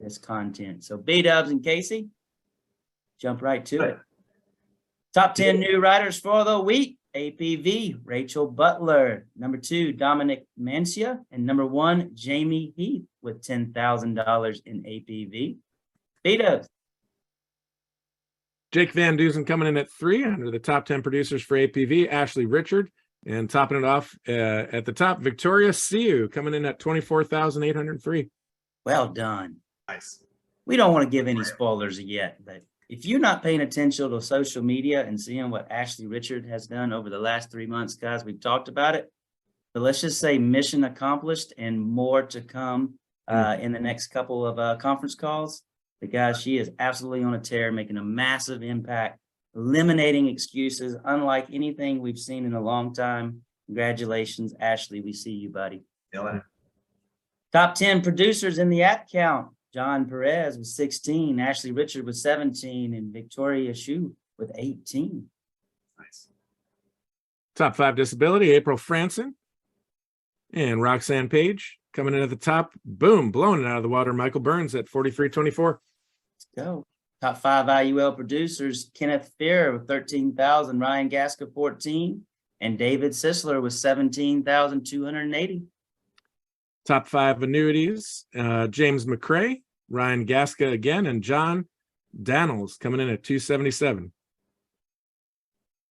this content. So B-Dubs and Casey, jump right to it. Top 10 new writers for the week. APV, Rachel Butler. Number 2, Dominic Mancia. And number 1, Jamie Heath with $10,000 in APV. B-Dubs. Jake Van Dusen coming in at 3 under the top 10 producers for APV. Ashley Richard. And topping it off at the top, Victoria Siu coming in at 24,803. Well done. Nice. We don't want to give any spoilers yet, but if you're not paying attention to social media and seeing what Ashley Richard has done over the last 3 months, guys, we've talked about it. But let's just say mission accomplished and more to come in the next couple of conference calls. But guys, she is absolutely on a tear, making a massive impact, eliminating excuses, unlike anything we've seen in a long time. Congratulations, Ashley. We see you, buddy. Yeah. Top 10 producers in the app count. John Perez with 16, Ashley Richard with 17, and Victoria Shu with 18. Nice. Top 5 disability, April Franson and Roxanne Page coming in at the top. Boom, blowing it out of the water. Michael Burns at 4324. Let's go. Top 5 IUL producers, Kenneth Fear with 13,000, Ryan Gaska 14, and David Sisler with 17,280. Top 5 annuities, James McCrae, Ryan Gaska again, and John Daniels coming in at 277.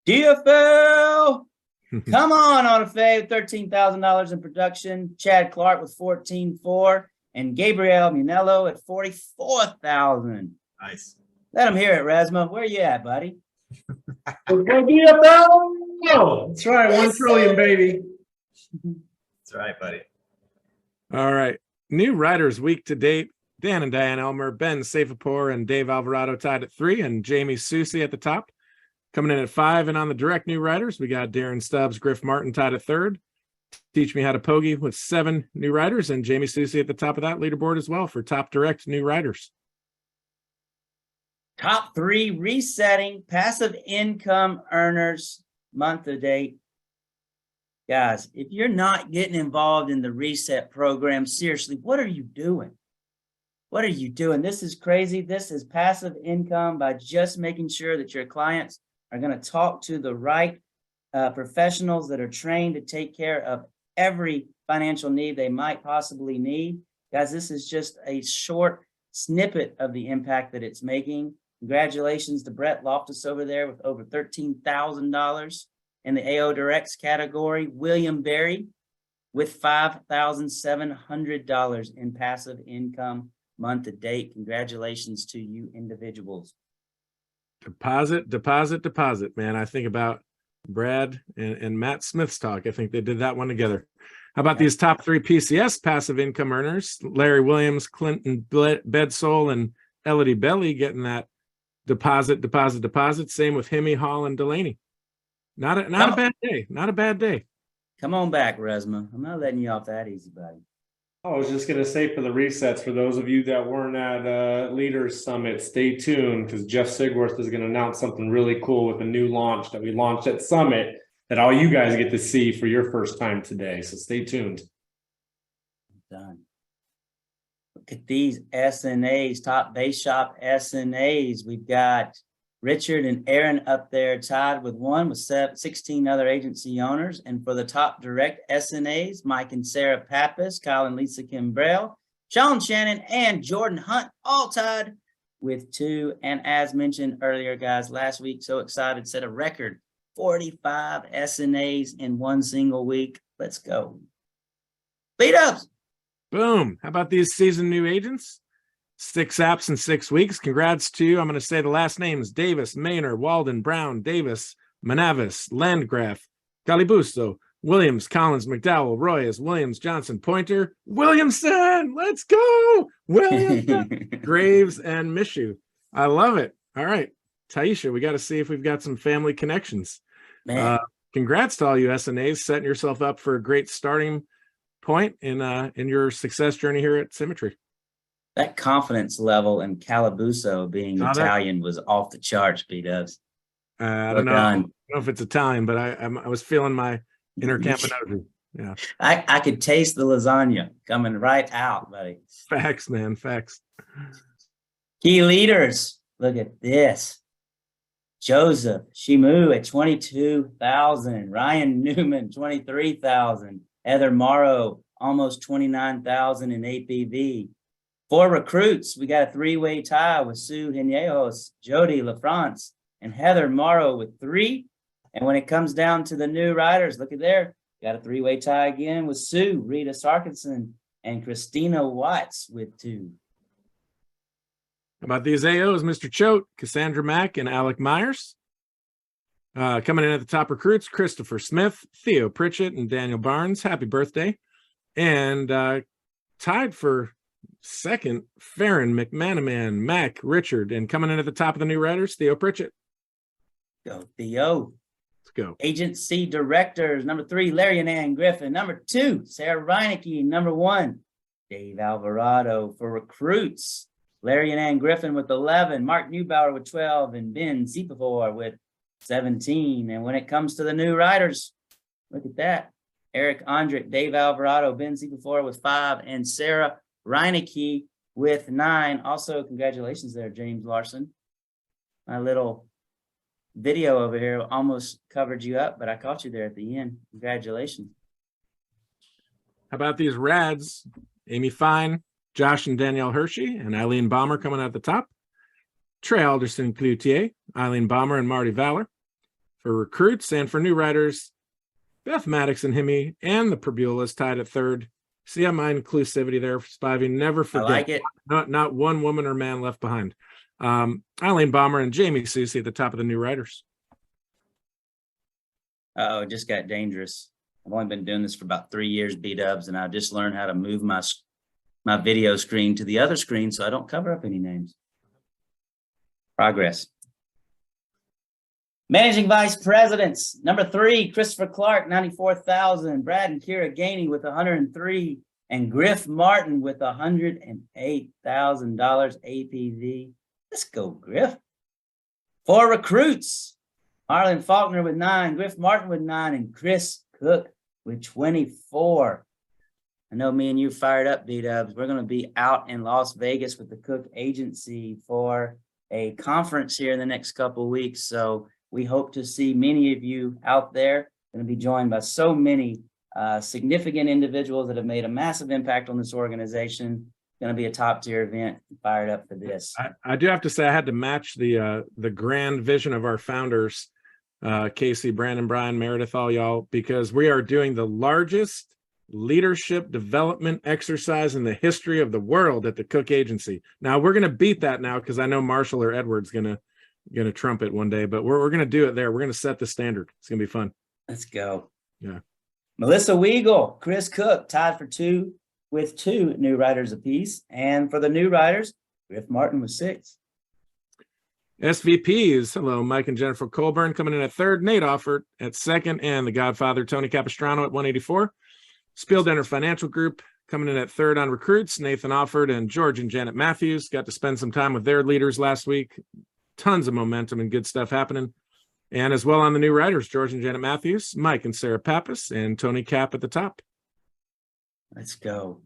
DFL! Come on, Autofave, $13,000 in production. Chad Clark with 14.4, and Gabriel Munello at 44,000. Nice. Let him hear it, Resma. Where you at, buddy? DFL! That's right, Yes, 1 trillion, sir. baby. That's right, buddy. All right. New writers week to date. Dan and Diane Elmer, Ben Safapur, and Dave Alvarado tied at 3, and Jamie Susi at the top. Coming in at 5, and on the direct new writers, we got Darren Stubbs, Griff Martin tied at 3rd. Teach Me How to Pogie with 7 new writers, and Jamie Susi at the top of that leaderboard as well for top direct new writers. Top 3 resetting passive income earners month to date. Guys, if you're not getting involved in the reset program, seriously, what are you doing? What are you doing? This is crazy. This is passive income by just making sure that your clients are going to talk to the right professionals that are trained to take care of every financial need they might possibly need. Guys, this is just a short snippet of the impact that it's making. Congratulations to Brett Loftus over there with over $13,000 in the AO Directs category. William Berry with $5,700 in passive income month to date. Congratulations to you individuals. Deposit, man. I think about Brad and Matt Smith's talk. I think they did that one together. How about these top 3 PCS passive income earners? Larry Williams, Clinton Bedsole, and Elodie Belly getting that deposit. Same with Hemi, Hall, and Delaney. Not a bad day. Not a bad day. Come on back, Resma. I'm not letting you off that easy, buddy. I was just going to say, for the resets, for those of you that weren't at Leaders Summit, stay tuned, because Jeff Sigworth is going to announce something really cool with a new launch that we launched at Summit that all you guys get to see for your first time today. So stay tuned. Done. Look at these SNAs, top base shop SNAs. We've got Richard and Aaron up there tied with 16 other agency owners. And for the top direct SNAs, Mike and Sarah Pappas, Kyle and Lisa Kimbrell, Sean Shannon, and Jordan Hunt, all tied with 2. And as mentioned earlier, guys, last week, so excited, set a record 45 SNAs in one single week. Let's go. Beat ups. Boom. How about these seasoned new agents? 6 apps in 6 weeks. Congrats to, I'm going to say the last names: Davis, Maynard, Walden, Brown, Davis, Manavis, Landgraf, Calibusto, Williams, Collins, McDowell, Royas, Williams, Johnson, Pointer, Williamson. Let's go. Williamson, Graves, and Mishu. I love it. All right. Taisha, we got to see if we've got some family connections. Congrats to all you SNAs, setting yourself up for a great starting point in your success journey here at Symmetry. That confidence level in Calabuso being Italian was off the charts, B-Dubs. I don't know if it's Italian, but I was feeling my inner Campanogi. Yeah. I could taste the lasagna coming right out, buddy. Facts, man. Facts. Key leaders. Look at this. Joseph Shimu at 22,000. Ryan Newman, 23,000. Heather Morrow, almost 29,000 in APV. 4 recruits. We got a 3-way tie with Sue Hinejos, Jody LaFrance, and Heather Morrow with 3. And when it comes down to the new riders, look at there. Got a 3-way tie again with Sue, Rita Sarkinson, and Christina Watts with 2. How about these AOs? Mr. Choate, Cassandra Mack, and Alec Myers. Coming in at the top recruits, Christopher Smith, Theo Pritchett, and Daniel Barnes. Happy birthday. And tied for second, Farron, McManaman, Mac, Richard. And coming in at the top of the new riders, Theo Pritchett. Go, Theo. Let's go. Agency directors, number 3, Larry and Ann Griffin. Number 2, Sarah Reinecke. Number 1, Dave Alvarado. For recruits, Larry and Ann Griffin with 11, Mark Newbauer with 12, and Ben Ziepevor with 17. And when it comes to the new riders, look at that. Eric Andrick, Dave Alvarado, Ben Ziepevor with 5, and Sarah Reinecke with 9. Also, congratulations there, James Larson. My little video over here almost covered you up, but I caught you there at the end. Congratulations. How about these rads? Amy Fine, Josh and Danielle Hershey, and Eileen Balmer coming out the top. Trey Alderson Cloutier, Eileen Balmer, and Marty Valor. For recruits and for new riders, Beth Maddox and Himi and the Perbulas tied at 3rd. See my inclusivity there, Spivey. Never forget. I like it. Not one woman or man left behind. Eileen Balmer and Jamie Susie at the top of the new riders. Uh-oh, it just got dangerous. I've only been doing this for about 3 years, B-dubs, and I just learned how to move my video screen to the other screen so I don't cover up any names. Progress. Managing Vice Presidents, number 3, Christopher Clark, 94,000. Brad and Kira Gainey with 103, and Griff Martin with $108,000 APV. Let's go, Griff. 4 recruits, Harlan Faulkner with 9, Griff Martin with 9, and Chris Cook with 24. I know me and you fired up, B-dubs. We're going to be out in Las Vegas with the Cook Agency for a conference here in the next couple of weeks. So we hope to see many of you out there. Going to be joined by so many significant individuals that have made a massive impact on this organization. Going to be a top tier event. Fired up for this. I do have to say I had to match the grand vision of our founders, Casey, Brandon, Brian, Meredith, all y'all, because we are doing the largest leadership development exercise in the history of the world at the Cook Agency. Now we're going to beat that now because I know Marshall or Edward's going to trump it one day, but we're going to do it there. We're going to set the standard. It's going to be fun. Let's go. Yeah. Melissa Weigel, Chris Cook tied for 2 with 2 new riders apiece. And for the new riders, Griff Martin with 6. SVPs, hello, Mike and Jennifer Colburn coming in at 3rd, Nate Offert at 2nd, and the Godfather Tony Capistrano at 184. Spiel Dinner Financial Group coming in at 3rd on recruits, Nathan Offert and George and Janet Matthews. Got to spend some time with their leaders last week. Tons of momentum and good stuff happening. And as well on the new riders, George and Janet Matthews, Mike and Sarah Pappas, and Tony Cap at the top. Let's go.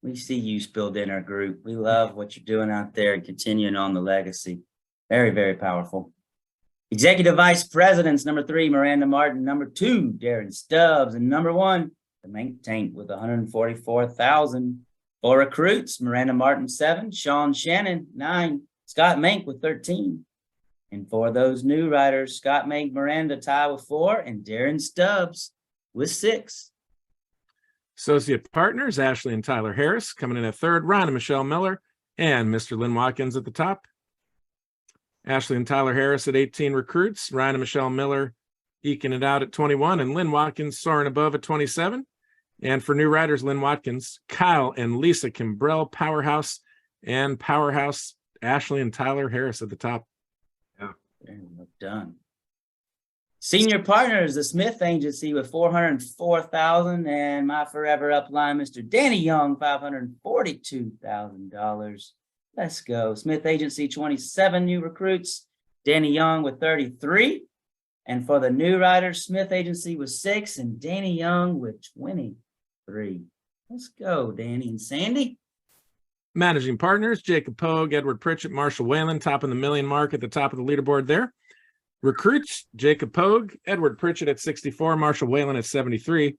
We see you, Spill Dinner Group. We love what you're doing out there and continuing on the legacy. Very, very powerful. Executive Vice Presidents, number 3, Miranda Martin, number 2, Darren Stubbs, and number 1, the Mank Tank with 144,000. For recruits, Miranda Martin, 7, Sean Shannon, 9, Scott Mank with 13. And for those new riders, Scott Mank, Miranda tie with 4, and Darren Stubbs with 6. Associate partners, Ashley and Tyler Harris coming in at 3rd, Ryan and Michelle Miller, and Mr. Lynn Watkins at the top. Ashley and Tyler Harris at 18 recruits, Ryan and Michelle Miller eking it out at 21, and Lynn Watkins soaring above at 27. And for new riders, Lynn Watkins, Kyle and Lisa Kimbrell, Powerhouse, and Powerhouse, Ashley and Tyler Harris at the top. Yeah. Well done. Senior partners, the Smith Agency with 404,000, and my forever upline, Mr. Danny Young, $542,000. Let's go. Smith Agency, 27 new recruits. Danny Young with 33. And for the new writers, Smith Agency with 6 and Danny Young with 23. Let's go, Danny and Sandy. Managing partners, Jacob Pogue, Edward Pritchett, Marshall Whalen, top of the million mark at the top of the leaderboard there. Recruits, Jacob Pogue, Edward Pritchett at 64, Marshall Whalen at 73.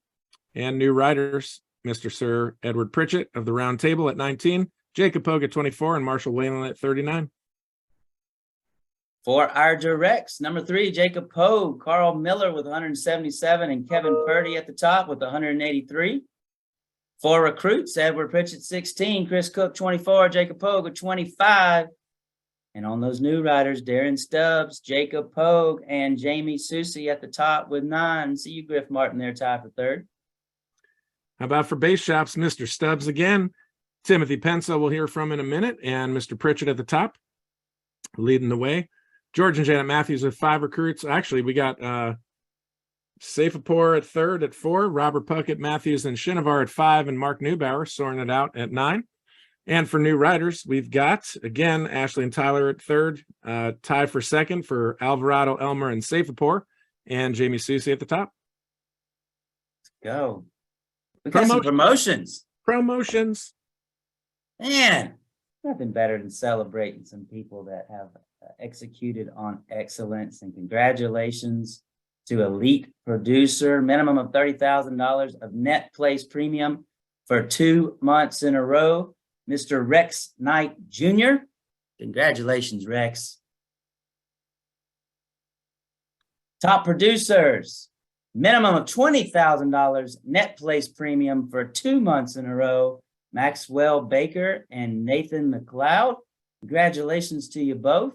And new writers, Mr. Sir Edward Pritchett of the round table at 19, Jacob Pogue at 24, and Marshall Whalen at 39. For our directs, number 3, Jacob Pogue, Carl Miller with 177, and Kevin Purdy at the top with 183. For recruits, Edward Pritchett 16, Chris Cook 24, Jacob Pogue with 25. And on those new riders, Darren Stubbs, Jacob Pogue, and Jamie Susie at the top with 9. See you, Griff Martin there, tied for 3rd. How about for base shops, Mr. Stubbs again, Timothy Penso we'll hear from in a minute, and Mr. Pritchett at the top, leading the way. George and Janet Matthews with 5 recruits. Actually, we got Safapur at 3rd at 4, Robert Puckett, Matthews, and Shinovar at 5, and Mark Newbauer sorting it out at 9. And for new writers, we've got, again, Ashley and Tyler at 3rd, tie for 2nd for Alvarado, Elmer, and Safapur, and Jamie Susie at the top. Let's go. We got some promotions. Promotions. Man, nothing better than celebrating some people that have executed on excellence. And congratulations to elite producer, minimum of $30,000 of net place premium for 2 months in a row, Mr. Rex Knight Jr. Congratulations, Rex. Top producers, minimum of $20,000 net place premium for 2 months in a row, Maxwell Baker and Nathan McLeod. Congratulations to you both.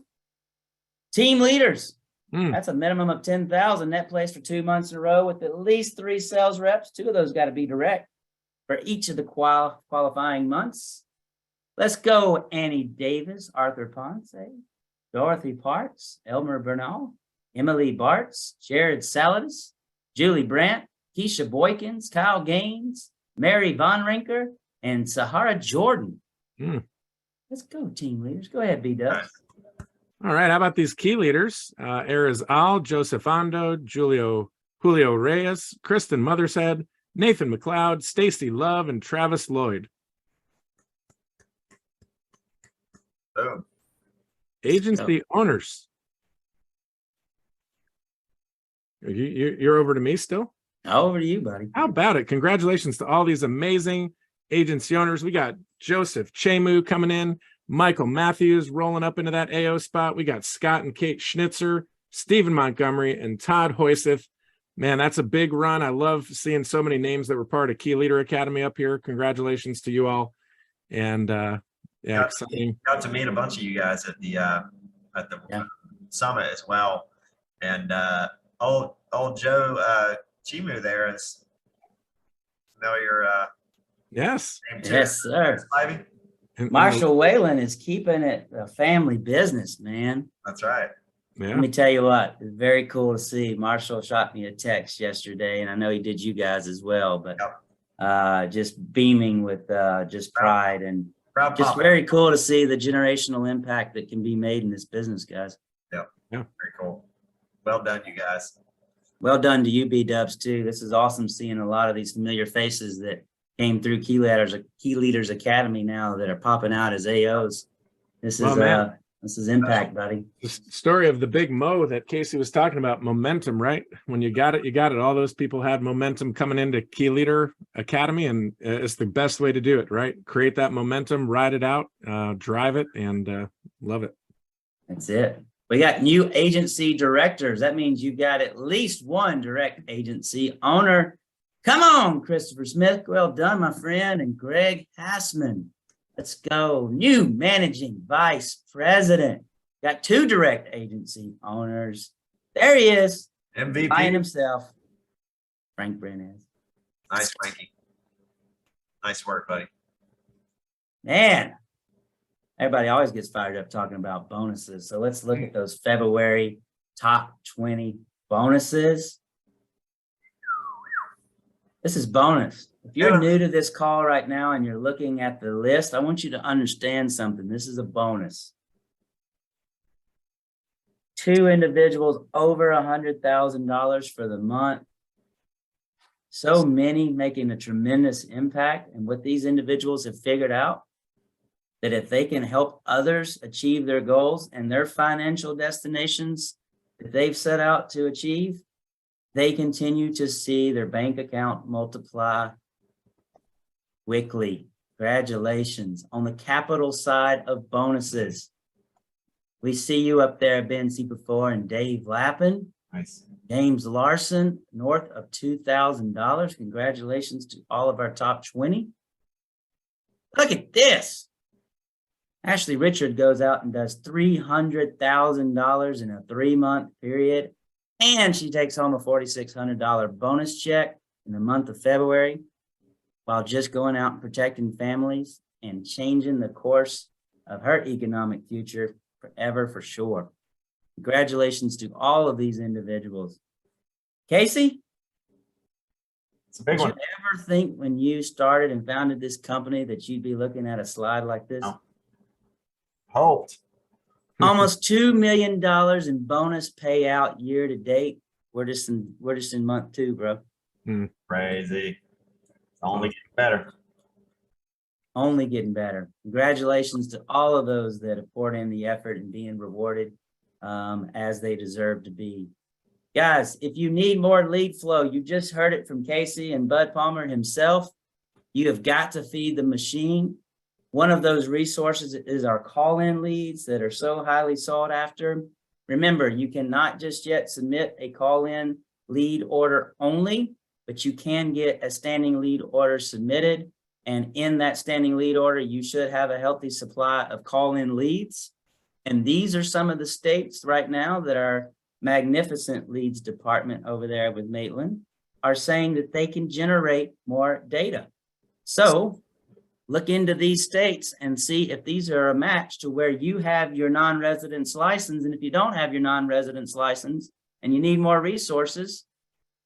Team leaders, that's a minimum of $10,000 net place for 2 months in a row with at least 3 sales reps. 2 of those got to be direct for each of the qualifying months. Let's go, Annie Davis, Arthur Ponce, Dorothy Parks, Elmer Bernal, Emily Bartz, Jared Saladis, Julie Brandt, Keisha Boykins, Kyle Gaines, Mary Von Rinker, and Sahara Jordan. Let's go, team leaders. Go ahead, B-Dubs. All right, how about these key leaders? Erez Al, Joseph Ando, Julio Reyes, Kristen Mothershead, Nathan McLeod, Stacy Love, and Travis Lloyd. Boom. Agency owners. You're over to me still? Over to you, buddy. How about it? Congratulations to all these amazing agency owners. We got Joseph Chemu coming in, Michael Matthews rolling up into that AO spot. We got Scott and Kate Schnitzer, Stephen Montgomery, and Todd Hoyseth. Man, that's a big run. I love seeing so many names that were part of Key Leader Academy up here. Congratulations to you all. And exciting. Got to meet a bunch of you guys at the summit as well. And old Joe Chimu there is familiar. Yes. Yes, sir. Ivy. Marshall Whalen is keeping it a family business, man. That's right. Yeah. Let me tell you what, it's very cool to see. Marshall shot me a text yesterday, and I know he did you guys as well, but just beaming with just pride and Proud just Papa. very cool to see the generational impact that can be made in this business, guys. Yeah. Yeah. Very cool. Well done, you guys. Well done to you, B-Dubs, too. This is awesome seeing a lot of these familiar faces that came through Key Leaders Academy now that are popping out as AOs. This is impact, buddy. The story of the big Mo that Casey was talking about, momentum, right? When you got it, you got it. All those people had momentum coming into Key Leader Academy, and it's the best way to do it, right? Create that momentum, ride it out, drive it, and love it. That's it. We got new agency directors. That means you got at least one direct agency owner. Come on, Christopher Smith. Well done, my friend. And Greg Hassman. Let's go. New managing vice president. Got 2 direct agency owners. There he is. MVP. Buying himself. Frank Brennan. Nice, Frankie. Nice work, buddy. Man, everybody always gets fired up talking about bonuses. So let's look at those February top 20 bonuses. This is bonus. If you're new to this call right now and you're looking at the list, I want you to understand something. This is a bonus. 2 individuals over $100,000 for the month. So many making a tremendous impact. And what these individuals have figured out, that if they can help others achieve their goals and their financial destinations that they've set out to achieve, they continue to see their bank account multiply quickly. Congratulations. On the capital side of bonuses, we see you up there, Ben C4 and Dave Lappin. Nice. James Larson, north of $2,000. Congratulations to all of our top 20. Look at this. Ashley Richard goes out and does $300,000 in a 3-month period. And she takes home a $4,600 bonus check in the month of February while just going out and protecting families and changing the course of her economic future forever for sure. Congratulations to all of these individuals. Casey? It's a big Did one. you ever think when you started and founded this company that you'd be looking at a slide like this? No. Hoped. Almost $2 million in bonus payout year to date. We're just in month 2, bro. Crazy. It's only getting better. Only getting better. Congratulations to all of those that have poured in the effort and being rewarded as they deserve to be. Guys, if you need more lead flow, you just heard it from Casey and Bud Palmer himself. You have got to feed the machine. One of those resources is our call-in leads that are so highly sought after. Remember, you cannot just yet submit a call-in lead order only, but you can get a standing lead order submitted. And in that standing lead order, you should have a healthy supply of call-in leads. And these are some of the states right now that our magnificent leads department over there with Maitland are saying that they can generate more data. So look into these states and see if these are a match to where you have your non-residence license. And if you don't have your non-residence license and you need more resources,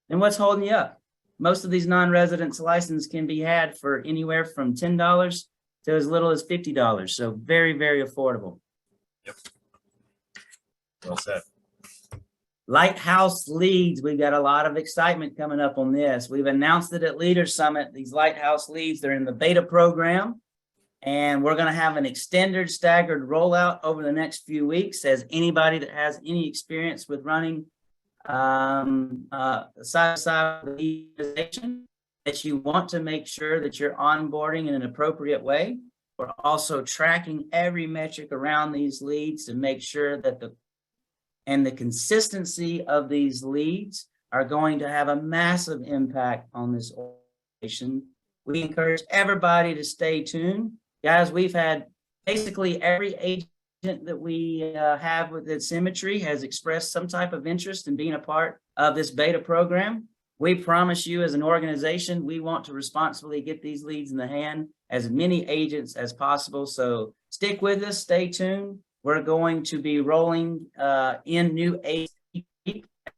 then what's holding you up? Most of these non-residence licenses can be had for anywhere from $10 to as little as $50. So very, very affordable. Yep. Well said. Lighthouse leads. We've got a lot of excitement coming up on this. We've announced it at Leader Summit. These Lighthouse leads, they're in the beta program. And we're going to have an extended staggered rollout over the next few weeks as anybody that has any experience with running side-by-side organization that you want to make sure that you're onboarding in an appropriate way. We're also tracking every metric around these leads to make sure that the consistency of these leads are going to have a massive impact on this organization. We encourage everybody to stay tuned. Guys, we've had basically every agent that we have with Symmetry has expressed some type of interest in being a part of this beta program. We promise you as an organization, we want to responsibly get these leads in the hand as many agents as possible. So stick with us, stay tuned. We're going to be rolling in new agents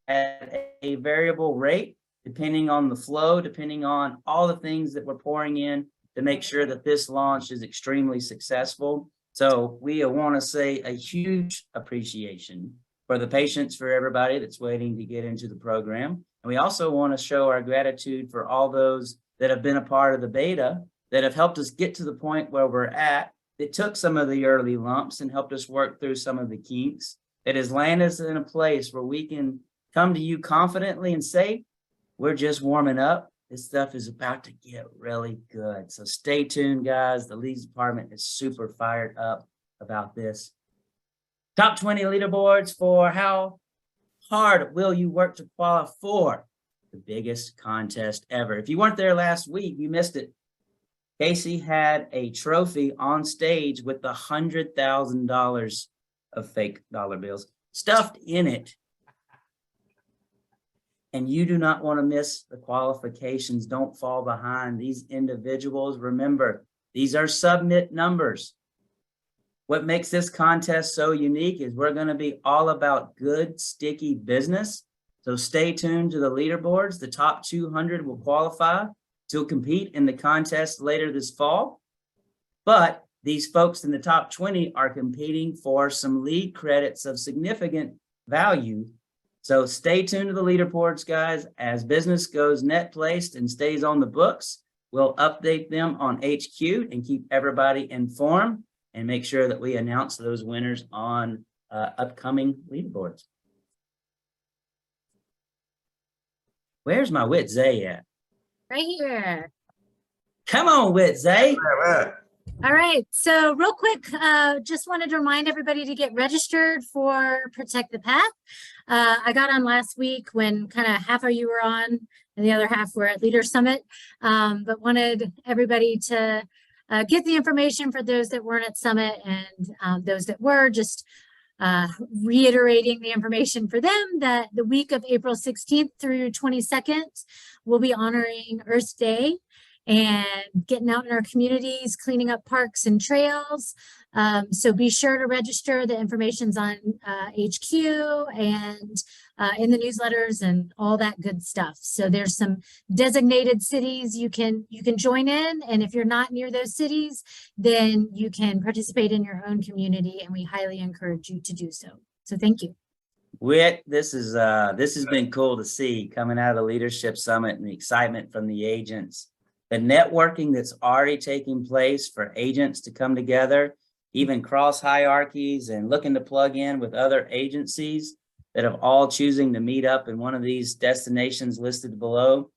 at a variable rate, depending on the flow, depending on all the things that we're pouring in to make sure that this launch is extremely successful. So we want to say a huge appreciation for the patience for everybody that's waiting to get into the program. And we also want to show our gratitude for all those that have been a part of the beta that have helped us get to the point where we're at. It took some of the early lumps and helped us work through some of the kinks. It has landed us in a place where we can come to you confidently and say, we're just warming up. This stuff is about to get really good. So stay tuned, guys. The leads department is super fired up about this. Top 20 leaderboards for how hard will you work to qualify for the biggest contest ever. If you weren't there last week, you missed it. Casey had a trophy on stage with the $100,000 of fake dollar bills stuffed in it. And you do not want to miss the qualifications. Don't fall behind. These individuals, remember, these are submit numbers. What makes this contest so unique is we're going to be all about good, sticky business. So stay tuned to the leaderboards. The top 200 will qualify to compete in the contest later this fall. But these folks in the top 20 are competing for some lead credits of significant value. So stay tuned to the leaderboards, guys. As business goes net placed and stays on the books, we'll update them on HQ and keep everybody informed and make sure that we announce those winners on upcoming leaderboards. Where's my Wit Zay at? Right here. Come on, Wit Zay. All right. So real quick, just wanted to remind everybody to get registered for Protect the Path. I got on last week when kind of half of you were on and the other half were at Leader Summit, but wanted everybody to get the information for those that weren't at Summit and those that were, just reiterating the information for them that the week of April 16th through 22nd, we'll be honoring Earth Day and getting out in our communities, cleaning up parks and trails. So be sure to register. The information's on HQ and in the newsletters and all that good stuff. So there's some designated cities you can join in, and if you're not near those cities, then you can participate in your own community, and we highly encourage you to do so. So thank you. Whit, this has been cool to see coming out of the Leadership Summit and the excitement from the agents. The networking that's already taking place for agents to come together, even cross hierarchies and looking to plug in with other agencies that are all choosing to meet up in one of these destinations listed below.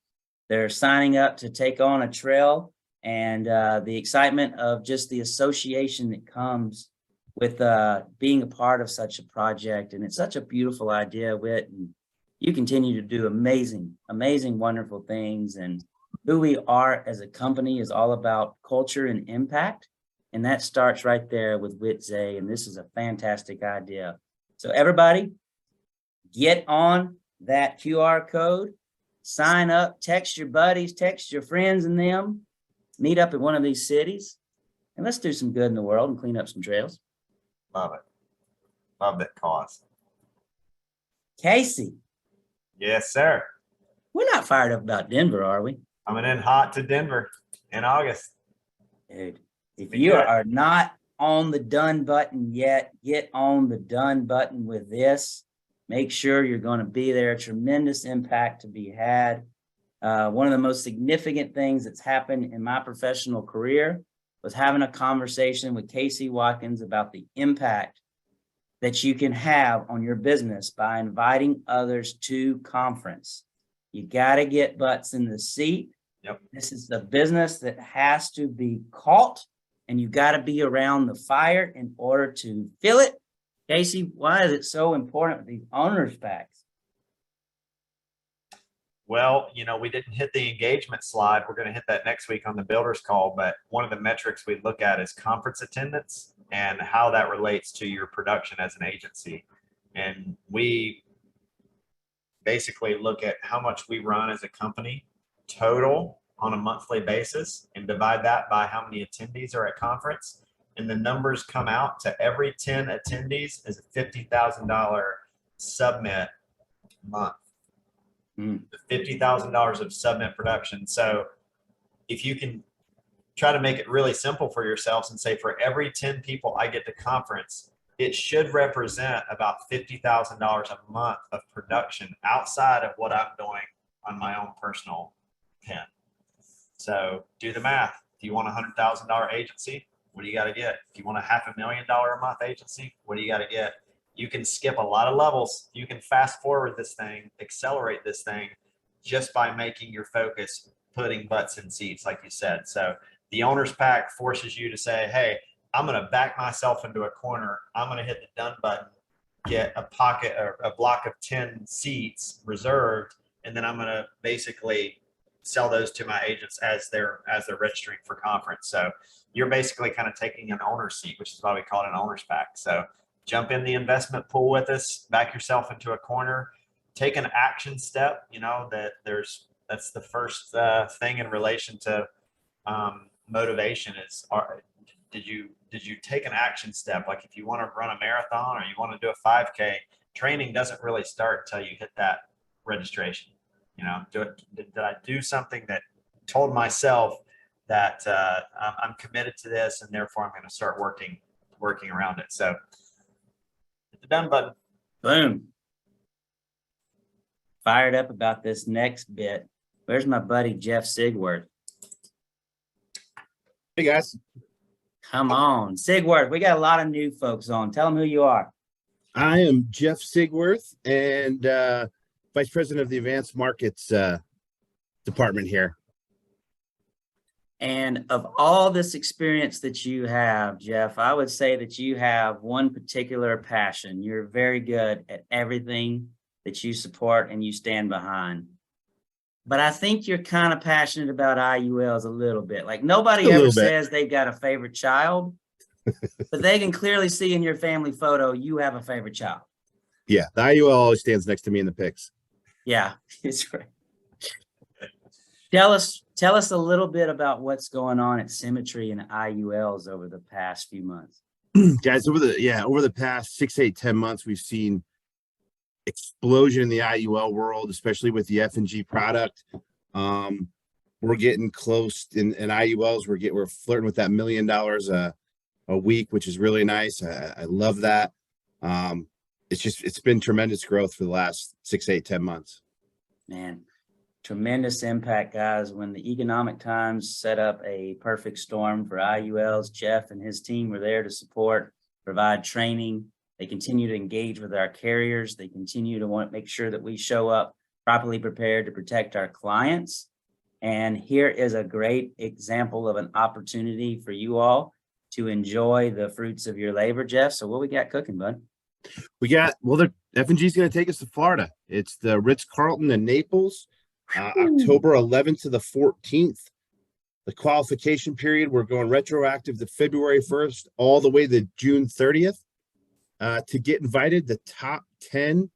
They're signing up to take on a trail, and the excitement of just the association that comes with being a part of such a project. And it's such a beautiful idea, Whit, and you continue to do amazing, wonderful things. And who we are as a company is all about culture and impact. And that starts right there with Wit Zay. And this is a fantastic idea. So everybody, get on that QR code, sign up, text your buddies, text your friends and them, meet up in one of these cities, and let's do some good in the world and clean up some trails. Love it. Love that cause. Casey. Yes, sir. We're not fired up about Denver, are we? Coming in hot to Denver in August. Dude, if you are not on the done button yet, get on the done button with this. Make sure you're going to be there. Tremendous impact to be had. One of the most significant things that's happened in my professional career was having a conversation with Casey Watkins about the impact that you can have on your business by inviting others to conference. You got to get butts in the seat. Yep. This is the business that has to be caught, and you got to be around the fire in order to feel it. Casey, why is it so important with these owners packs? Well, you know, we didn't hit the engagement slide. We're going to hit that next week on the builders call. But one of the metrics we look at is conference attendance and how that relates to your production as an agency. And we basically look at how much we run as a company total on a monthly basis and divide that by how many attendees are at conference. And the numbers come out to every 10 attendees is a $50,000 submit month. $50,000 of submit production. So if you can try to make it really simple for yourselves and say, for every 10 people I get to conference, it should represent about $50,000 a month of production outside of what I'm doing on my own personal pen. So do the math. If you want a $100,000 agency, what do you got to get? If you want a $500,000 a month agency, what do you got to get? You can skip a lot of levels. You can fast forward this thing, accelerate this thing just by making your focus putting butts in seats, like you said. So the owner's pack forces you to say, hey, I'm going to back myself into a corner. I'm going to hit the done button, get a pocket or a block of 10 seats reserved, and then I'm going to basically sell those to my agents as they're registering for conference. So you're basically kind of taking an owner's seat, which is why we call it an owner's pack. So jump in the investment pool with us, back yourself into a corner, take an action step. You know, that's the first thing in relation to motivation is, did you take an action step? Like if you want to run a marathon or you want to do a 5K, training doesn't really start until you hit that registration. You know, did I do something that told myself that I'm committed to this, and therefore I'm going to start working around it. So hit the done button. Boom. fired up about this next bit. Where's my buddy Jeff Sigworth? Hey guys, Come on, Sigworth. We got a lot of new folks on. Tell them who you are. I am Jeff Sigworth and Vice President of the Advanced Markets Department here. And of all this experience that you have, Jeff, I would say that you have one particular passion. You're very good at everything that you support and you stand behind. But I think you're kind of passionate about IULs a little bit. Like nobody ever says they've got a favorite child, but they can clearly see in your family photo, you have a favorite child. Yeah, the IUL always stands next to me in the pics. Yeah, it's right. Tell us a little bit about what's going on at Symmetry and IULs over the past few months. Guys, over the past 6, 8, 10 months, we've seen explosion in the IUL world, especially with the F&G product. We're getting close in IULs. We're flirting with that $1 million a week, which is really nice. I love that. It's been tremendous growth for the last 6, 8, 10 months. Man, tremendous impact, guys. When the economic times set up a perfect storm for IULs, Jeff and his team were there to support, provide training. They continue to engage with our carriers. They continue to want to make sure that we show up properly prepared to protect our clients. And here is a great example of an opportunity for you all to enjoy the fruits of your labor, Jeff. So what we got cooking, bud? The F&G is going to take us to Florida. It's the Ritz-Carlton in Naples, October 11th to the 14th. The qualification period, we're going retroactive to February 1st, all the way to June 30th. To get invited, the top 10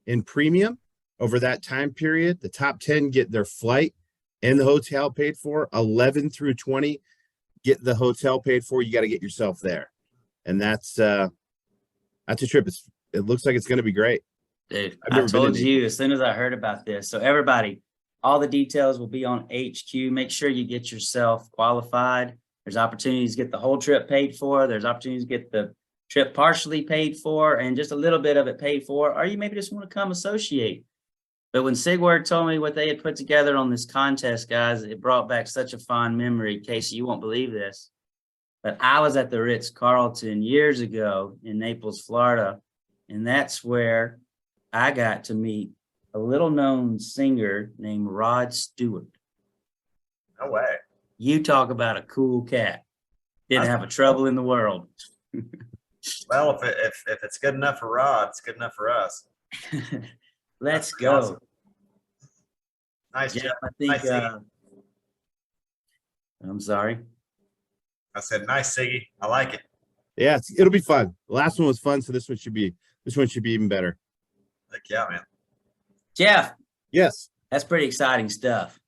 in premium over that time period. The top 10 get their flight and the hotel paid for. 11 through 20 get the hotel paid for. You got to get yourself there. And that's a trip. It looks like it's going to be great. Dude, I told you as soon as I heard about this. So everybody, all the details will be on HQ. Make sure you get yourself qualified. There's opportunities to get the whole trip paid for. There's opportunities to get the trip partially paid for and just a little bit of it paid for, or you maybe just want to come associate. But when Sigward told me what they had put together on this contest, guys, it brought back such a fond memory. Casey, you won't believe this, but I was at the Ritz-Carlton years ago in Naples, Florida, and that's where I got to meet a little known singer named Rod Stewart. No way. You talk about a cool cat. Didn't have a trouble in the world. Well, if it's good enough for Rod, it's good enough for us. Let's That's go. awesome. Nice, Jeff, Jeff. I think, Nice, Siggy. I'm sorry. I said, nice, Siggy. I like it. Yeah, it'll be fun. The last one was fun, so this one should be even better. Like, yeah, man. Jeff, Yes, that's pretty exciting stuff.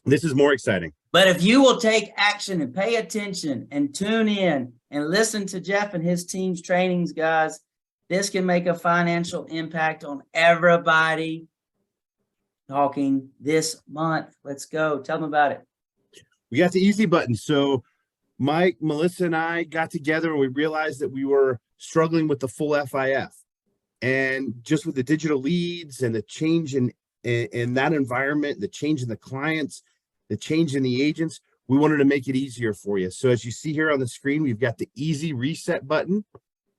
this is more exciting. But if you will take action and pay attention and tune in and listen to Jeff and his team's trainings, guys, this can make a financial impact on everybody talking this month. Let's go. Tell them about it. We got the easy button. So Mike, Melissa, and I got together and we realized that we were struggling with the full FIF. And just with the digital leads and the change in that environment, the change in the clients, the change in the agents, we wanted to make it easier for you. So as you see here on the screen, we've got the easy reset button.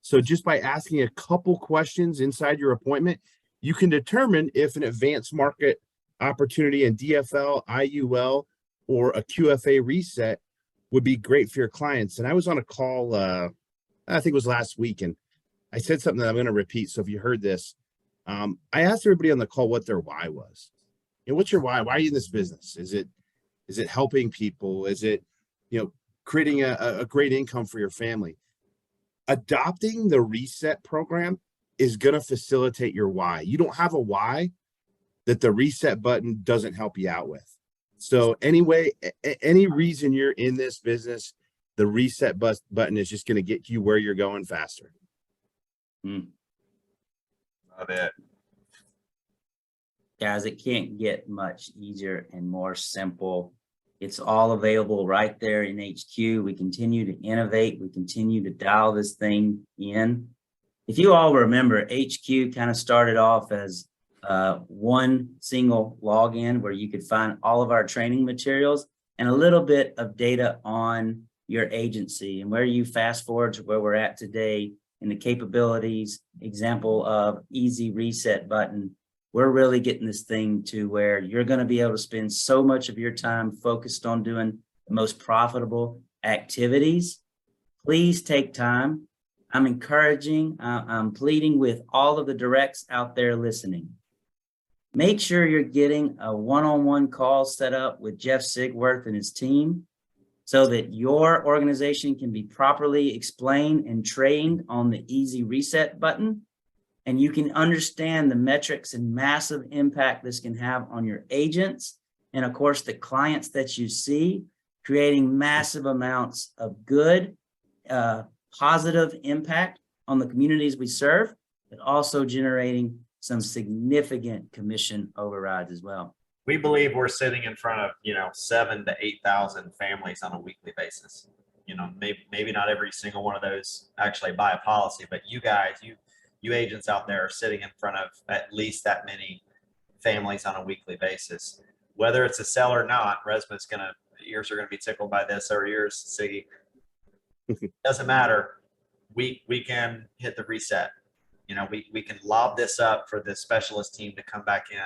So just by asking a couple questions inside your appointment, you can determine if an advanced market opportunity in DFL, IUL, or a QFA reset would be great for your clients. And I was on a call, I think it was last week, and I said something that I'm going to repeat. So if you heard this, I asked everybody on the call what their why was. You know, what's your why? Why are you in this business? Is it helping people? Is it, creating a great income for your family? Adopting the reset program is going to facilitate your why. You don't have a why that the reset button doesn't help you out with. So anyway, any reason you're in this business, the reset button is just going to get you where you're going faster. Love it. Guys, it can't get much easier and more simple. It's all available right there in HQ. We continue to innovate. We continue to dial this thing in. If you all remember, HQ kind of started off as one single login where you could find all of our training materials and a little bit of data on your agency and where you fast forward to where we're at today in the capabilities, example of easy reset button. We're really getting this thing to where you're going to be able to spend so much of your time focused on doing the most profitable activities. Please take time. I'm encouraging, I'm pleading with all of the directs out there listening. Make sure you're getting a one-on-one call set up with Jeff Sigworth and his team so that your organization can be properly explained and trained on the easy reset button. And you can understand the metrics and massive impact this can have on your agents and, of course, the clients that you see, creating massive amounts of good, positive impact on the communities we serve, but also generating some significant commission overrides as well. We believe we're sitting in front of, 7,000 to 8,000 families on a weekly basis. Maybe not every single one of those actually buy a policy, but you guys, you agents out there are sitting in front of at least that many families on a weekly basis. Whether it's a sell or not, Resma's ears are gonna be tickled by this, or yours, Siggy. Doesn't matter. We can hit the reset. We can lob this up for the specialist team to come back in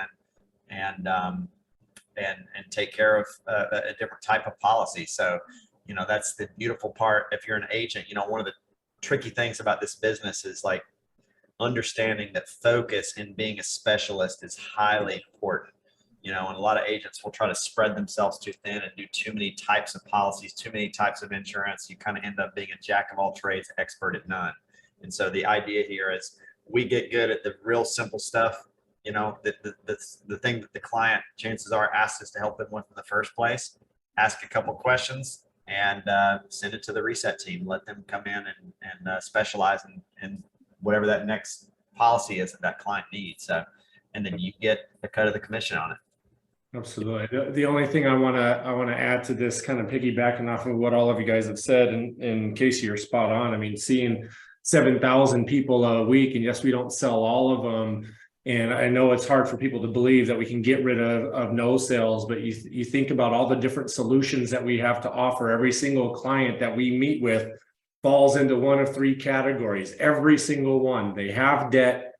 and take care of a different type of policy. So, that's the beautiful part. If you're an agent, one of the tricky things about this business is like understanding that focus and being a specialist is highly important. And a lot of agents will try to spread themselves too thin and do too many types of policies, too many types of insurance. You kind of end up being a jack of all trades, expert at none. And so the idea here is we get good at the real simple stuff, the thing that the client, chances are, asks us to help them with in the first place. Ask a couple questions and send it to the reset team. Let them come in and specialize in whatever that next policy is that client needs. And then you get a cut of the commission on it. Absolutely. The only thing I want to add to this, kind of piggybacking off of what all of you guys have said, and in case you're spot on, I mean, seeing 7,000 people a week, and yes, we don't sell all of them. And I know it's hard for people to believe that we can get rid of no sales, but you think about all the different solutions that we have to offer. Every single client that we meet with falls into one of three categories. Every single one. They have debt,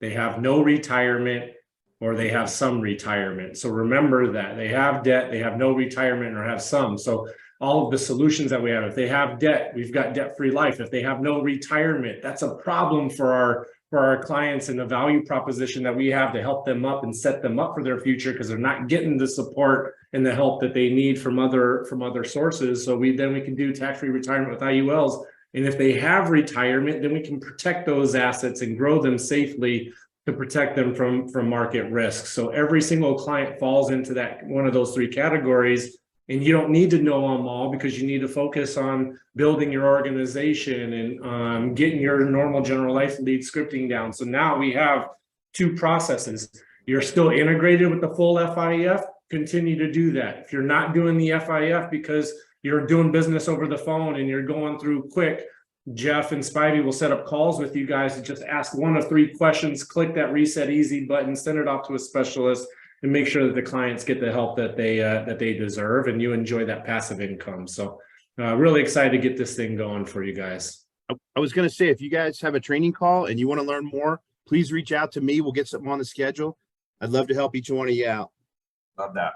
they have no retirement, or they have some retirement. So remember that they have debt, they have no retirement, or have some. So all of the solutions that we have, if they have debt, we've got debt-free life. If they have no retirement, that's a problem for our clients, and the value proposition that we have to help them up and set them up for their future, because they're not getting the support and the help that they need from other sources. So we can do tax-free retirement with IULs. And if they have retirement, then we can protect those assets and grow them safely to protect them from market risk. So every single client falls into that one of those three categories. And you don't need to know them all, because you need to focus on building your organization and getting your normal general life lead scripting down. So now we have two processes. You're still integrated with the full FIF, continue to do that. If you're not doing the FIF because you're doing business over the phone and you're going through quick, Jeff and Spivey will set up calls with you guys to just ask one of three questions, click that reset easy button, send it off to a specialist, and make sure that the clients get the help that they deserve, and you enjoy that passive income. So really excited to get this thing going for you guys. I was going to say, if you guys have a training call and you want to learn more, please reach out to me. We'll get something on the schedule. I'd love to help each one of you out. Love that.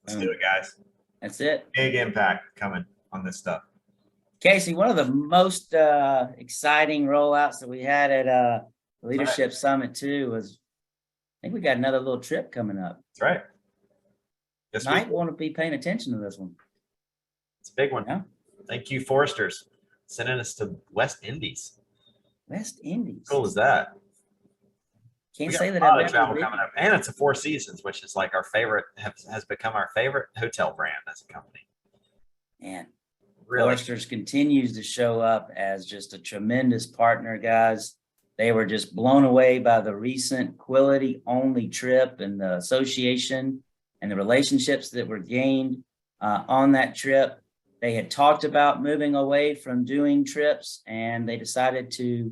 Let's do it, guys. That's it. Big impact coming on this stuff. Casey, one of the most exciting rollouts that we had at the Leadership Summit too was, I think we got another little trip coming up. That's right. Yes, Might want to be paying attention to this one. It's a big one. Yeah. Thank you, Foresters, sending us to West Indies. West Indies. Cool is that? Can't We say got that a lot I've of travel ever been. coming up, and it's a Four Seasons, which is like our favorite, has become our favorite hotel brand as a company. Man, Really, Foresters continues to show up as just a tremendous partner, guys. They were just blown away by the recent Quility only trip and the association and the relationships that were gained on that trip. They had talked about moving away from doing trips, and they decided to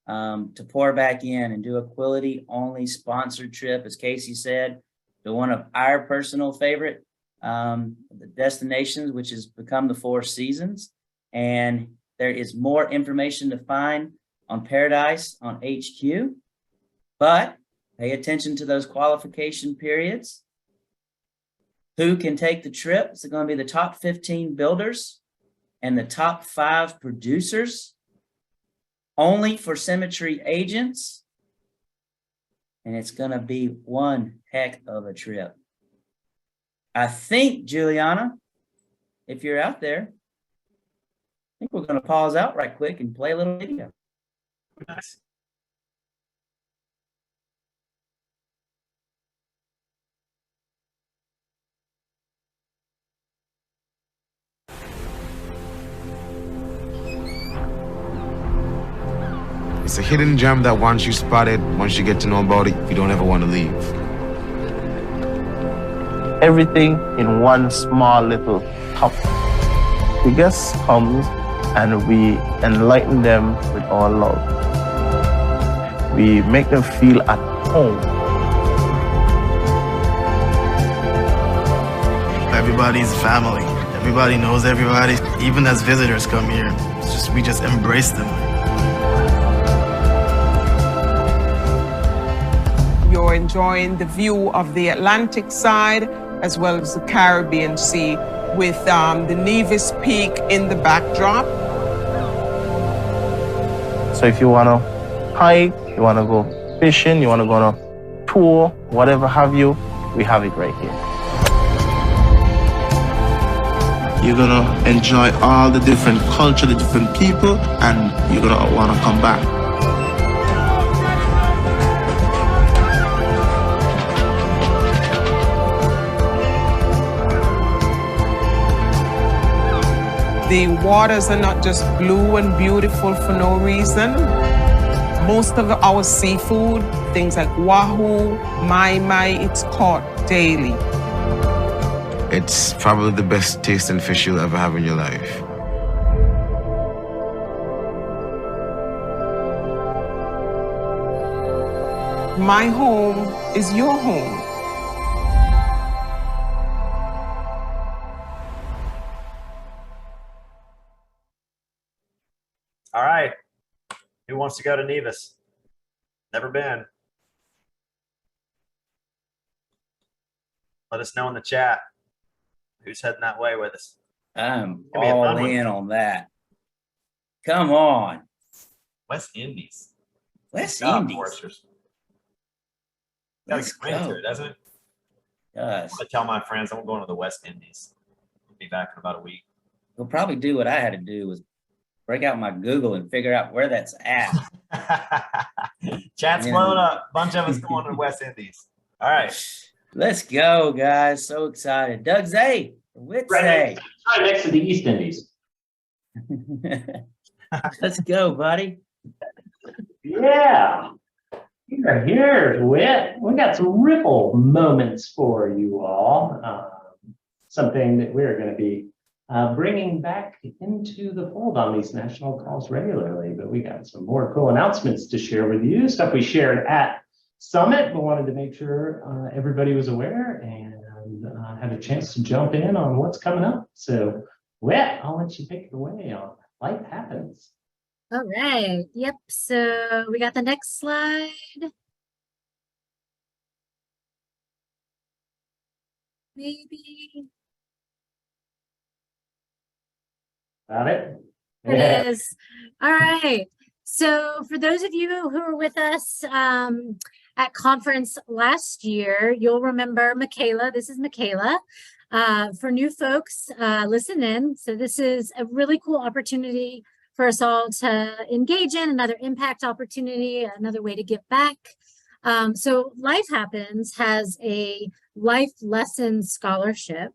to pour back in and do a quality only sponsored trip, as Casey said, to one of our personal favorite the destinations, which has become the Four Seasons. And there is more information to find on Paradise on HQ, but pay attention to those qualification periods. Who can take the trip? It's going to be the top 15 builders and the top 5 producers, only for Symmetry agents. And it's going to be one heck of a trip. I think, Juliana, if you're out there, I think we're going to pause out right quick and play a little video. Nice. It's a hidden gem that once you spot it, once you get to know about it, you don't ever want to leave. Everything in one small little cup. The guest comes and we enlighten them with our love. We make them feel at home. Everybody's family. Everybody knows everybody. Even as visitors come here, we just embrace them. You're enjoying the view of the Atlantic side as well as the Caribbean Sea with the Nevis Peak in the backdrop. So if you want to hike, you want to go fishing, you want to go on a tour, whatever have you, we have it right here. You're going to enjoy all the different culture, the different people, and you're going to want to come back. The waters are not just blue and beautiful for no reason. Most of our seafood, things like wahoo, mai, it's caught daily. It's probably the best tasting fish you'll ever have in your life. My home is your home. All right. Who wants to go to Nevis? Never been. Let us know in the chat. Who's heading that way with us? I'm Give me a all fun one. in on that. Come on. West Indies. West God, Indies. Foresters. Gotta Let's get into go. it, doesn't it? Yes. I tell my friends I'm going to the West Indies. I'll be back in about a week. We'll probably do what I had to do was break out my Google and figure out where that's at. Chat's Yeah. blowing up. Bunch of us going to the West Indies. All right. Let's go, guys. So excited. Doug Zay, Whit Zay. Right next to the East Indies. Let's go, buddy. Yeah. Here's Whit. We got some ripple moments for you all. Something that we're going to be bringing back into the fold on these national calls regularly. But we got some more cool announcements to share with you. Stuff we shared at Summit, but wanted to make sure everybody was aware and had a chance to jump in on what's coming up. So, Whit, I'll let you take it away on Life Happens. All right. Yep. So we got the next slide. Maybe. Got it? It is. All right. So for those of you who were with us at conference last year, you'll remember Michaela. This is Michaela. For new folks, listen in. So this is a really cool opportunity for us all to engage in, another impact opportunity, another way to give back. So Life Happens has a life lesson scholarship,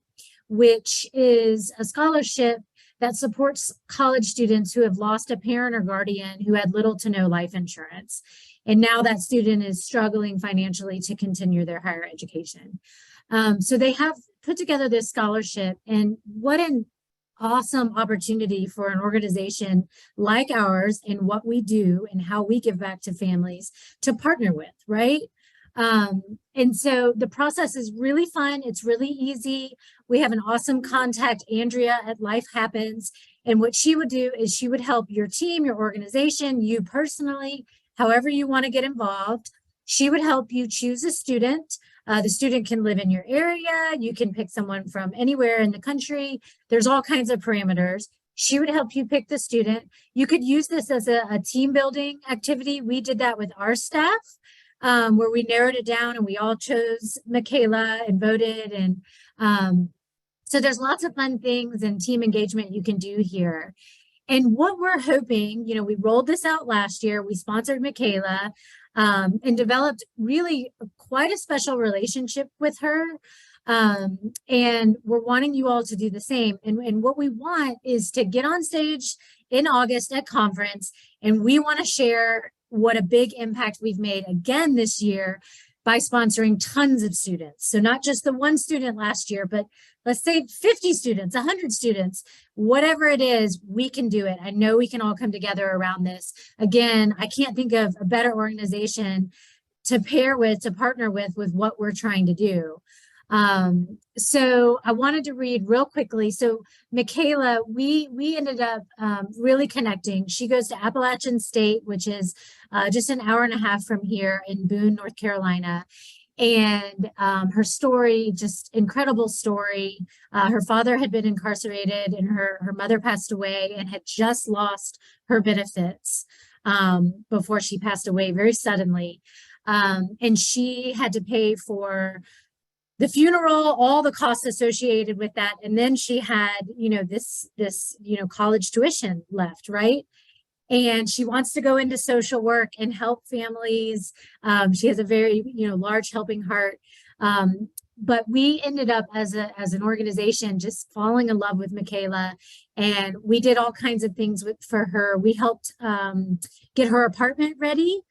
which is a scholarship that supports college students who have lost a parent or guardian who had little to no life insurance. And now that student is struggling financially to continue their higher education. So they have put together this scholarship, and what an awesome opportunity for an organization like ours and what we do and how we give back to families to partner with, right? And so the process is really fun. It's really easy. We have an awesome contact, Andrea at Life Happens. And what she would do is she would help your team, your organization, you personally, however you want to get involved. She would help you choose a student. The student can live in your area. You can pick someone from anywhere in the country. There's all kinds of parameters. She would help you pick the student. You could use this as a team building activity. We did that with our staff, where we narrowed it down and we all chose Michaela and voted. And so there's lots of fun things and team engagement you can do here. And what we're hoping, you know, we rolled this out last year. We sponsored Michaela and developed really quite a special relationship with her. And we're wanting you all to do the same. And what we want is to get on stage in August at conference, and we want to share what a big impact we've made again this year by sponsoring tons of students. So not just the one student last year, but let's say 50 students, 100 students, whatever it is, we can do it. I know we can all come together around this. Again, I can't think of a better organization to pair with, to partner with what we're trying to do. So I wanted to read real quickly. So Michaela, we ended up really connecting. She goes to Appalachian State, which is just an hour and a half from here in Boone, North Carolina. And her story, just incredible story. Her father had been incarcerated and her mother passed away and had just lost her benefits before she passed away very suddenly. And she had to pay for the funeral, all the costs associated with that. And then she had, you know, this, you know, college tuition left, right? And she wants to go into social work and help families. She has a very, you know, large helping heart. But we ended up as an organization just falling in love with Michaela, and we did all kinds of things for her. We helped get her apartment ready.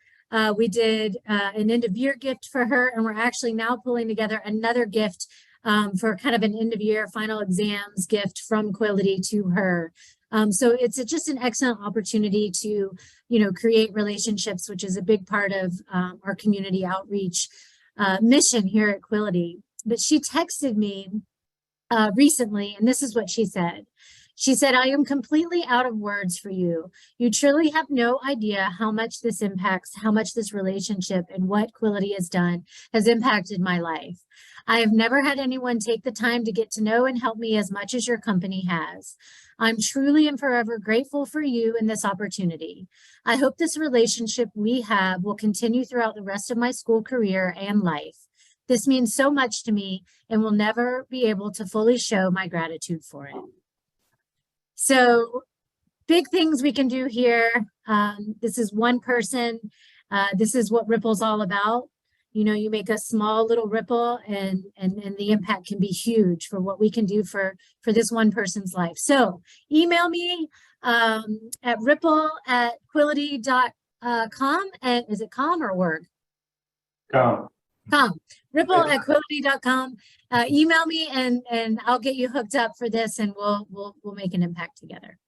We did an end of year gift for her, and we're actually now pulling together another gift for kind of an end of year final exams gift from Quility to her. So it's just an excellent opportunity to, you know, create relationships, which is a big part of our community outreach mission here at Quility. But she texted me recently, and this is what she said. She said, I am completely out of words for you. You truly have no idea how much this impacts, how much this relationship and what Quility has done has impacted my life. I have never had anyone take the time to get to know and help me as much as your company has. I'm truly and forever grateful for you and this opportunity. I hope this relationship we have will continue throughout the rest of my school career and life. This means so much to me and will never be able to fully show my gratitude for it. So big things we can do here. This is one person. This is what Ripple's all about. You know, you make a small little ripple and the impact can be huge for what we can do for this one person's life. So email me at ripple@quility.com. And is it com or org? Com. Ripple@quility.com. Email me and I'll get you hooked up for this, and we'll make an impact together.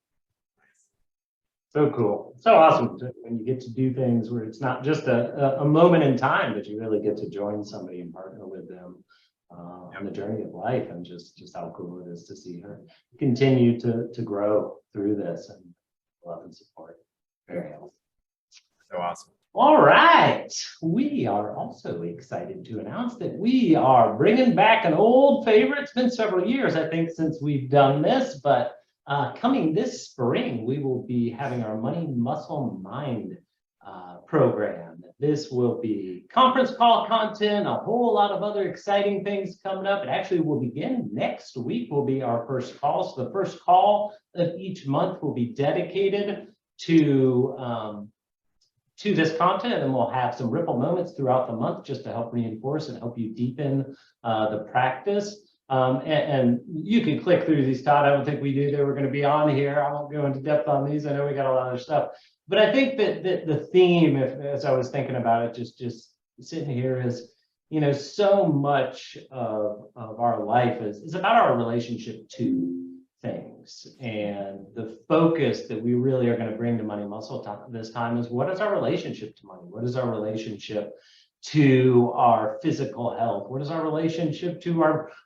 So cool. So awesome when you get to do things where it's not just a moment in time, but you really get to join somebody and partner with them on the journey of life, and just how cool it is to see her continue to grow through this and love and support. Very helpful. So awesome. All right. We are also excited to announce that we are bringing back an old favorite. It's been several years, I think, since we've done this, but coming this spring, we will be having our Money, Muscle, Mind program. This will be conference call content, a whole lot of other exciting things coming up. It actually will begin next week, will be our first call. So the first call of each month will be dedicated to this content, and we'll have some Ripple moments throughout the month just to help reinforce and help you deepen the practice. And you can click through these, Todd. I don't think we knew they were going to be on here. I won't go into depth on these. I know we got a lot of stuff, but I think that the theme, as I was thinking about it, just sitting here, is, you know, so much of our life is about our relationship to things. And the focus that we really are going to bring to Money Muscle this time is, what is our relationship to money? What is our relationship to our physical health? What is our relationship to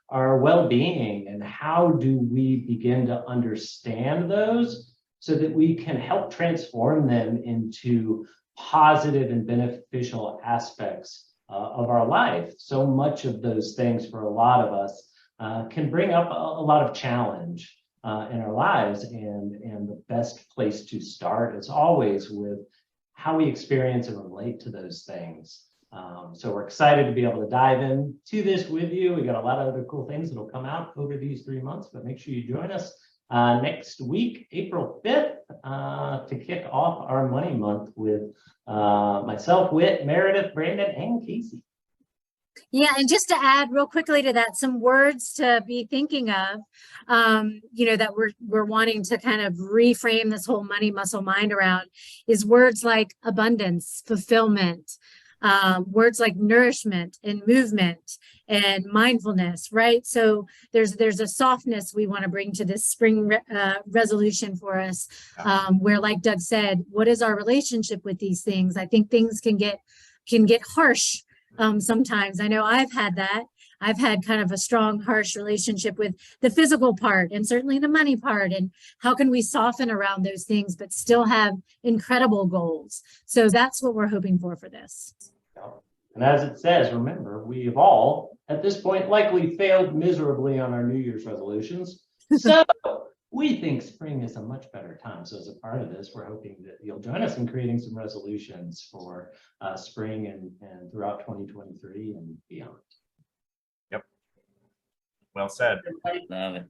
our well-being? And how do we begin to understand those so that we can help transform them into positive and beneficial aspects of our life? So much of those things for a lot of us can bring up a lot of challenge in our lives, and the best place to start is always with how we experience and relate to those things. So we're excited to be able to dive into this with you. We got a lot of other cool things that'll come out over these 3 months, but make sure you join us next week, April 5th, to kick off our Money Month with myself, Whit, Meredith, Brandon, and Casey. Yeah, and just to add real quickly to that, some words to be thinking of, that we're wanting to kind of reframe this whole money muscle mind around, is words like abundance, fulfillment, words like nourishment and movement and mindfulness, right? So there's a softness we want to bring to this spring resolution for us, where, like Doug said, what is our relationship with these things? I think things can get harsh. Sometimes. I know I've had that. I've had kind of a strong, harsh relationship with the physical part and certainly the money part. And how can we soften around those things, but still have incredible goals? So that's what we're hoping for this. And as it says, remember, we have all, at this point, likely failed miserably on our New Year's resolutions. So we think spring is a much better time. So as a part of this, we're hoping that you'll join us in creating some resolutions for spring and throughout 2023 and beyond. Yep. Well said. Love it.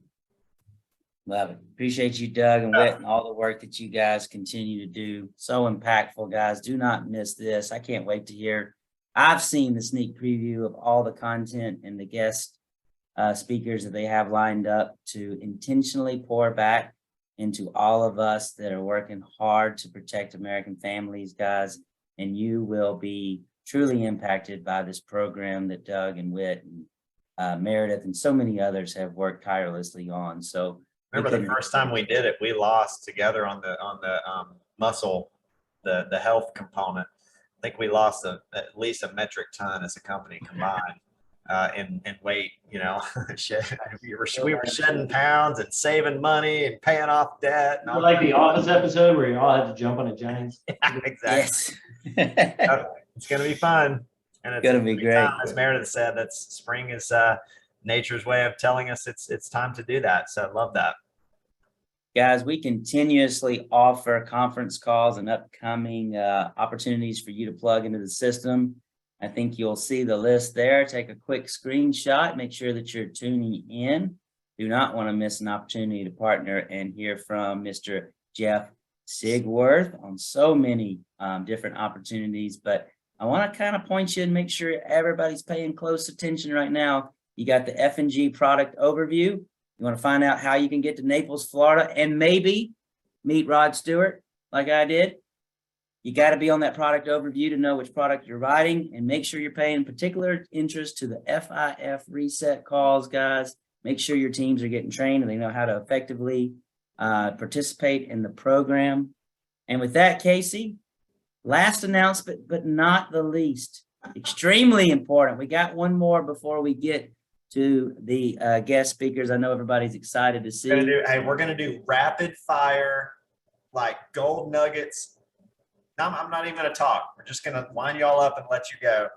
Love it. Appreciate you, Doug and Whit, and all the work that you guys continue to do. So impactful, guys. Do not miss this. I can't wait to hear. I've seen the sneak preview of all the content and the guest speakers that they have lined up to intentionally pour back into all of us that are working hard to protect American families, guys. And you will be truly impacted by this program that Doug and Whit and Meredith and so many others have worked tirelessly on. So remember the first time we did it, we lost together on the muscle, the health component. I think we lost at least a metric ton as a company combined. In weight, we were shedding pounds and saving money and paying off debt. And like the Office episode where you all had to jump on a giant. Yeah, exactly. Yes. It's going to be fun. And it's going to be great. As Meredith said, that's spring is nature's way of telling us it's time to do that. So I love that. Guys, we continuously offer conference calls and upcoming opportunities for you to plug into the system. I think you'll see the list there. Take a quick screenshot. Make sure that you're tuning in. Do not want to miss an opportunity to partner and hear from Mr. Jeff Sigworth on so many different opportunities. But I want to kind of point you and make sure everybody's paying close attention right now. You got the F&G product overview. You want to find out how you can get to Naples, Florida, and maybe meet Rod Stewart like I did. You got to be on that product overview to know which product you're writing, and make sure you're paying particular interest to the FIF reset calls, guys. Make sure your teams are getting trained and they know how to effectively participate in the program. And with that, Casey, last announcement, but not the least, extremely important. We got one more before we get to the guest speakers. I know everybody's excited to see. We're going to do rapid fire, like gold nuggets. I'm not even going to talk. We're just going to wind you all up and let you go.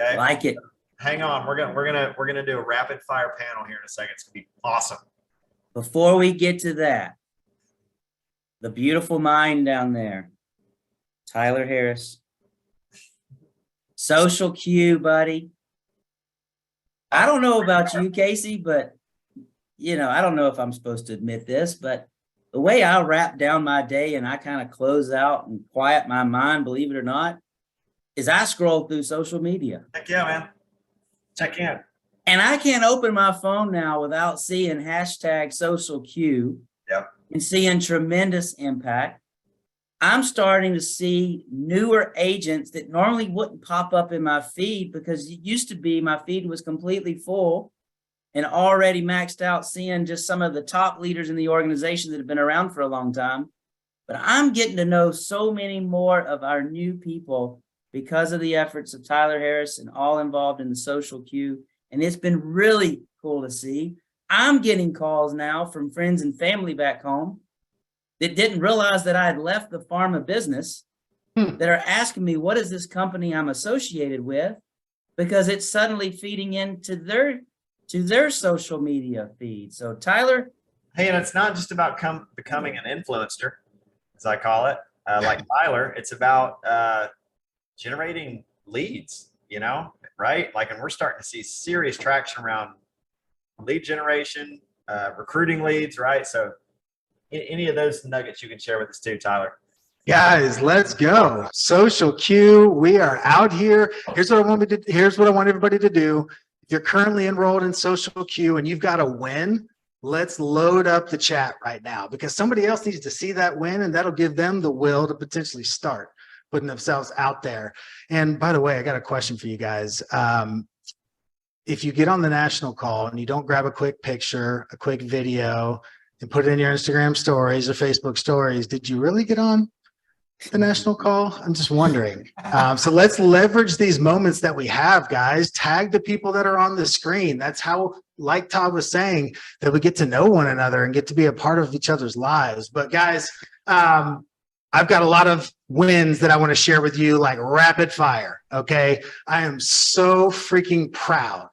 Okay. Like it. Hang on. We're gonna do a rapid fire panel here in a second. It's gonna be awesome. Before we get to that, the beautiful mind down there, Tyler Harris. Social cue, buddy. I don't know about you, Casey, but I don't know if I'm supposed to admit this, but the way I wrap down my day and I kind of close out and quiet my mind, believe it or not, is I scroll through social media. Heck yeah, man. Check in. And I can't open my phone now without seeing hashtag social cue. Yep. And seeing tremendous impact. I'm starting to see newer agents that normally wouldn't pop up in my feed because it used to be my feed was completely full. and already maxed out seeing just some of the top leaders in the organization that have been around for a long time. But I'm getting to know so many more of our new people because of the efforts of Tyler Harris and all involved in the social queue. And it's been really cool to see. I'm getting calls now from friends and family back home that didn't realize that I had left the pharma business that are asking me, what is this company I'm associated with? Because it's suddenly feeding into their social media feed. So Tyler. Hey, and it's not just about becoming an influencer, as I call it, like Tyler. It's about generating leads, right? Like, and we're starting to see serious traction around lead generation, recruiting leads, right? So any of those nuggets you can share with us too, Tyler. Guys, let's go. Social queue. We are out here. Here's what I want everybody to do. If you're currently enrolled in social queue and you've got a win, let's load up the chat right now, because somebody else needs to see that win, and that'll give them the will to potentially start putting themselves out there. And by the way, I got a question for you guys. If you get on the national call and you don't grab a quick picture, a quick video, and put it in your Instagram stories or Facebook stories, did you really get on the national call? I'm just wondering. So let's leverage these moments that we have, guys. Tag the people that are on the screen. That's how, like Todd was saying, that we get to know one another and get to be a part of each other's lives. But guys, I've got a lot of wins that I want to share with you, like rapid fire. Okay. I am so freaking proud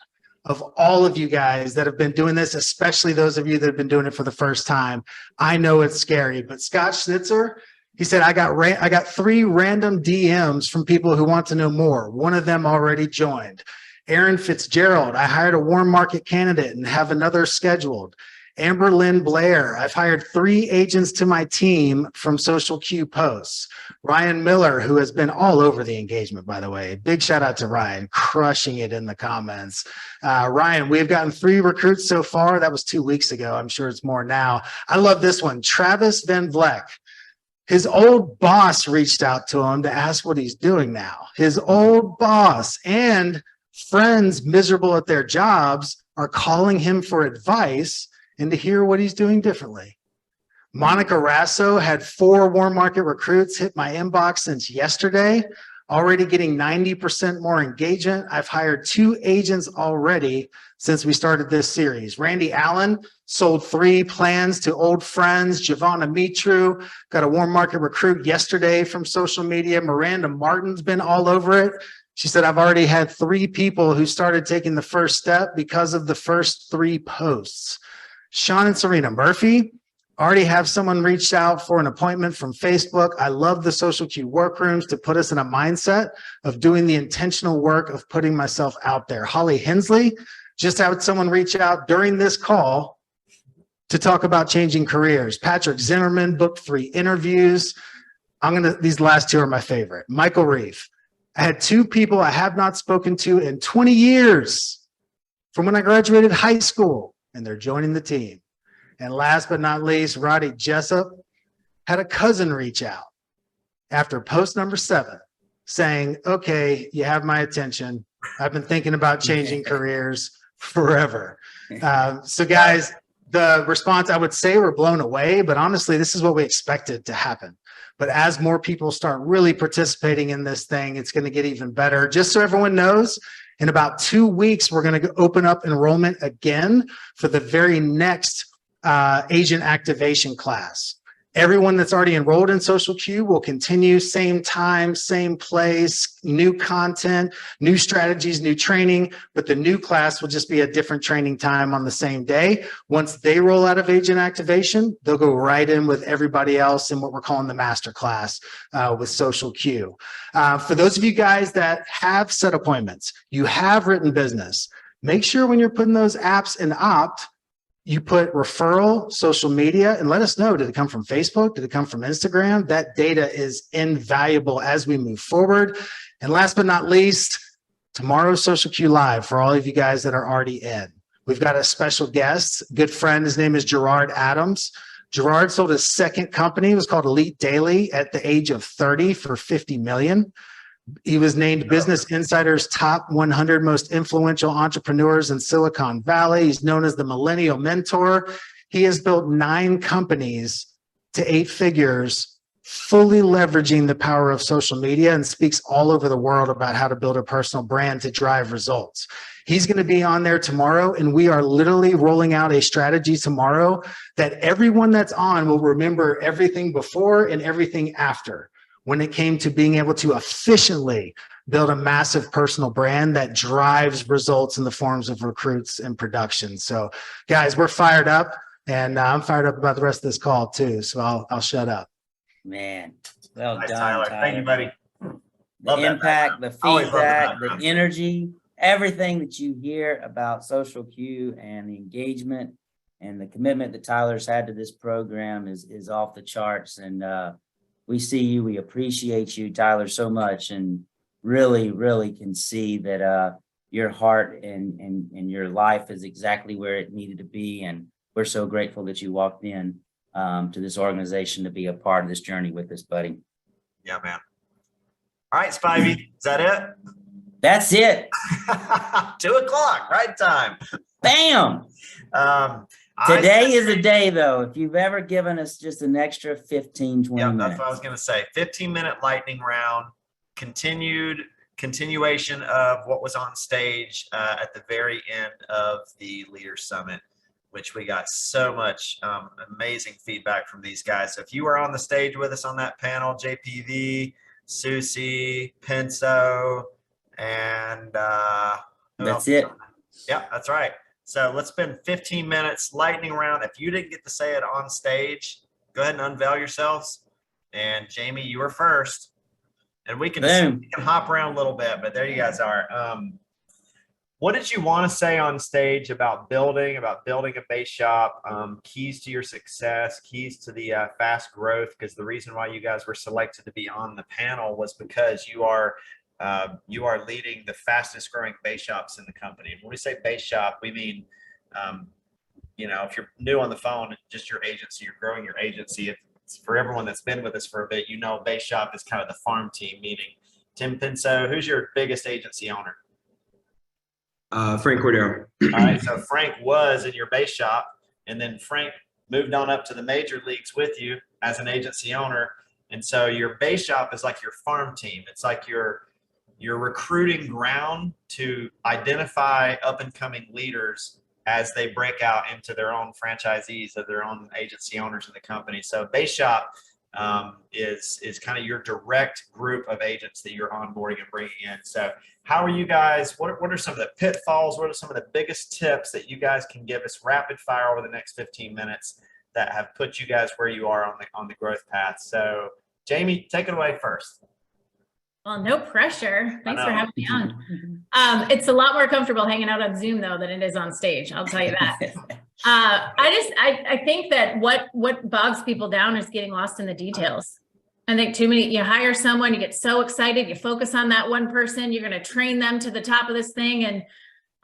of all of you guys that have been doing this, especially those of you that have been doing it for the first time. I know it's scary, but Scott Schnitzer, he said, I got 3 random DMs from people who want to know more. One of them already joined. Aaron Fitzgerald, I hired a warm market candidate and have another scheduled. Amber Lynn Blair, I've hired 3 agents to my team from social queue posts. Ryan Miller, who has been all over the engagement, by the way. Big shout out to Ryan, crushing it in the comments. Ryan, we've gotten 3 recruits so far. That was 2 weeks ago. I'm sure it's more now. I love this one. Travis Van Vleck. His old boss reached out to him to ask what he's doing now. His old boss and friends miserable at their jobs are calling him for advice and to hear what he's doing differently. Monica Rasso had 4 warm market recruits hit my inbox since yesterday, already getting 90% more engagement. I've hired 2 agents already since we started this series. Randy Allen sold 3 plans to old friends. Giovanna Mitru got a warm market recruit yesterday from social media. Miranda Martin's been all over it. She said, I've already had 3 people who started taking the first step because of the first 3 posts. Sean and Serena Murphy already have someone reached out for an appointment from Facebook. I love the social queue workrooms to put us in a mindset of doing the intentional work of putting myself out there. Holly Hensley just had someone reach out during this call to talk about changing careers. Patrick Zimmerman booked 3 interviews. These last 2 are my favorite. Michael Reeve. I had 2 people I have not spoken to in 20 years from when I graduated high school, and they're joining the team. And last but not least, Roddy Jessup had a cousin reach out after post number 7 saying, okay, you have my attention. I've been thinking about changing careers forever. So guys, the response, I would say we're blown away, but honestly, this is what we expected to happen. But as more people start really participating in this thing, it's going to get even better. Just so everyone knows, in about 2 weeks, we're going to open up enrollment again for the very next agent activation class. Everyone that's already enrolled in social queue will continue, same time, same place, new content, new strategies, new training, but the new class will just be a different training time on the same day. Once they roll out of agent activation, they'll go right in with everybody else in what we're calling the master class with social queue. For those of you guys that have set appointments, you have written business, make sure when you're putting those apps in opt, you put referral, social media, and let us know. Did it come from Facebook? Did it come from Instagram? That data is invaluable as we move forward. And last but not least, tomorrow's Social Queue Live for all of you guys that are already in. We've got a special guest, good friend. His name is Gerard Adams. Gerard sold his second company. It was called Elite Daily at the age of 30 for $50 million. He was named Business Insider's top 100 most influential entrepreneurs in Silicon Valley. He's known as the Millennial Mentor. He has built 9 companies to 8 figures, fully leveraging the power of social media, and speaks all over the world about how to build a personal brand to drive results. He's going to be on there tomorrow, and we are literally rolling out a strategy tomorrow that everyone that's on will remember everything before and everything after when it came to being able to efficiently build a massive personal brand that drives results in the forms of recruits and production. So guys, we're fired up, and I'm fired up about the rest of this call too. So I'll shut up. Man, well Nice, done, Tyler. Thank you, buddy. The Love that impact, the Always love the feedback, the background. energy, everything that you hear about Social Q and the engagement and the commitment that Tyler's had to this program is off the charts. And we see you, we appreciate you, Tyler, so much, and really, really can see that your heart and your life is exactly where it needed to be. And we're so grateful that you walked in to this organization to be a part of this journey with us, buddy. Yeah, man. All right, Spivey, is that it? That's it. 2 o'clock, right time. Bam. Today is a day, though. If you've ever given us just an extra 15, 20 minutes. That's what I was going to say. 15-minute lightning round, continuation of what was on stage at the very end of the Leaders Summit, which we got so much amazing feedback from these guys. So if you were on the stage with us on that panel, JPV, Susie, Penso, and that's it. Yeah, that's right. So let's spend 15 minutes lightning round. If you didn't get to say it on stage, go ahead and unveil yourselves. And Jamie, you were first. And we can hop around a little bit, but there you guys are. What did you want to say on stage about building a base shop, keys to your success, keys to the fast growth? Because the reason why you guys were selected to be on the panel was because you are leading the fastest growing base shops in the company. And when we say base shop, we mean, if you're new on the phone, just your agency, you're growing your agency. It's for everyone that's been with us for a bit, base shop is kind of the farm team, meaning Tim Pinso, who's your biggest agency owner? Frank Cordero. All right, so Frank was in your base shop, and then Frank moved on up to the major leagues with you as an agency owner. And so your base shop is like your farm team. It's like your recruiting ground to identify up and coming leaders as they break out into their own franchisees or their own agency owners in the company. So base shop is kind of your direct group of agents that you're onboarding and bringing in. So how are you guys? What are some of the pitfalls? What are some of the biggest tips that you guys can give us rapid fire over the next 15 minutes that have put you guys where you are on the growth path? So Jamie, take it away first. Well, no pressure. Thanks for having me on. It's a lot more comfortable hanging out on Zoom though than it is on stage. I'll tell you that. I think that what bogs people down is getting lost in the details. I think too many, you hire someone, you get so excited, you focus on that one person, you're going to train them to the top of this thing. And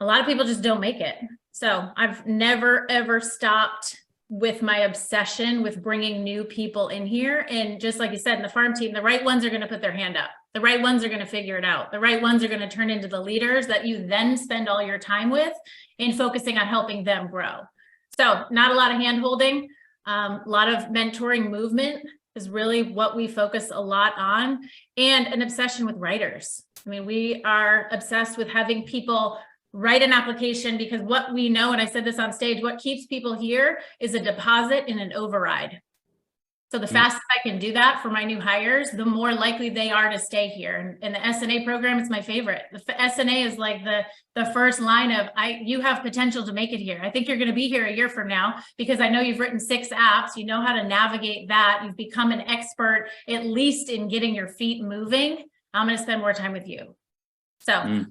a lot of people just don't make it. So I've never, ever stopped with my obsession with bringing new people in here. And just like you said, in the farm team, the right ones are going to put their hand up. The right ones are going to figure it out. The right ones are going to turn into the leaders that you then spend all your time with in focusing on helping them grow. So not a lot of hand holding, a lot of mentoring movement is really what we focus a lot on, and an obsession with writers. I mean, we are obsessed with having people write an application because what we know, and I said this on stage, what keeps people here is a deposit and an override. So the faster I can do that for my new hires, the more likely they are to stay here. And the SNA program is my favorite. The SNA is like the first line of, you have potential to make it here. I think you're going to be here a year from now because I know you've written 6 apps. You know how to navigate that. You've become an expert, at least in getting your feet moving. I'm going to spend more time with you. So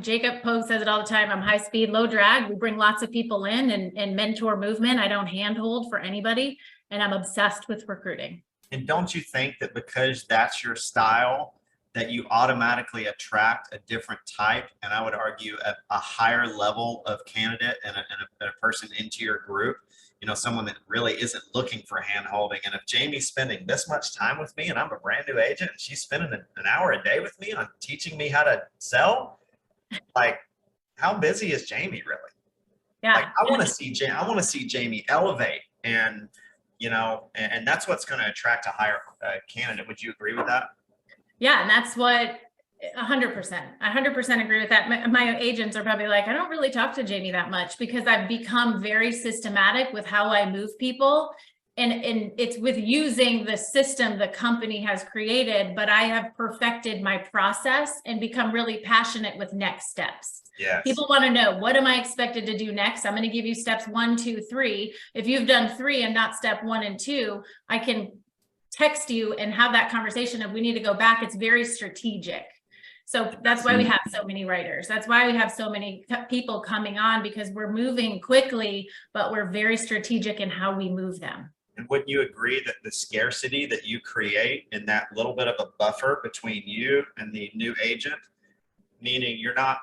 Jacob Pogue says it all the time. I'm high speed, low drag. We bring lots of people in and mentor movement. I don't handhold for anybody. And I'm obsessed with recruiting. And don't you think that because that's your style, that you automatically attract a different type, and I would argue a higher level of candidate and a person into your group? someone that really isn't looking for hand holding. And if Jamie's spending this much time with me and I'm a brand new agent and she's spending an hour a day with me on teaching me how to sell, like, how busy is Jamie really? Yeah. Like, I want to see Jamie elevate, and and that's what's going to attract a higher candidate. Would you agree with that? Yeah, and that's what 100%. 100% agree with that. My agents are probably like, I don't really talk to Jamie that much because I've become very systematic with how I move people. And it's with using the system the company has created, but I have perfected my process and become really passionate with next steps. Yes. People want to know, what am I expected to do next? I'm going to give you steps 1, 2, 3. If you've done 3 and not step 1 and 2, I can text you and have that conversation if we need to go back. It's very strategic. So that's why we have so many writers. That's why we have so many people coming on, because we're moving quickly, but we're very strategic in how we move them. And wouldn't you agree that the scarcity that you create in that little bit of a buffer between you and the new agent, meaning you're not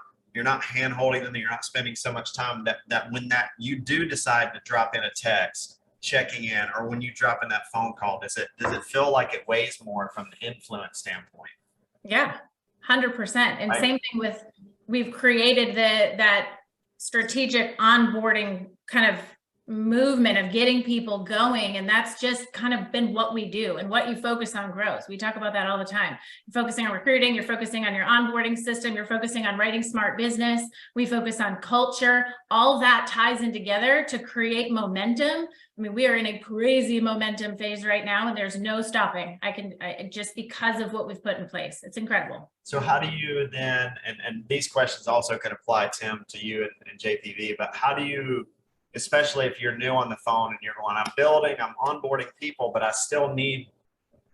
hand holding them, you're not spending so much time, that when that you do decide to drop in a text, checking in, or when you drop in that phone call, does it feel like it weighs more from the influence standpoint? Yeah. 100%. And Right. Same thing with, we've created that strategic onboarding kind of movement of getting people going. And that's just kind of been what we do, and what you focus on grows. We talk about that all the time. You're focusing on recruiting, you're focusing on your onboarding system, you're focusing on writing smart business. We focus on culture. All that ties in together to create momentum. I mean, we are in a crazy momentum phase right now, and there's no stopping. Just because of what we've put in place. It's incredible. So how do you then, and these questions also could apply, Tim, to you and JPV, but how do you, especially if you're new on the phone and you're going, I'm onboarding people, but I still need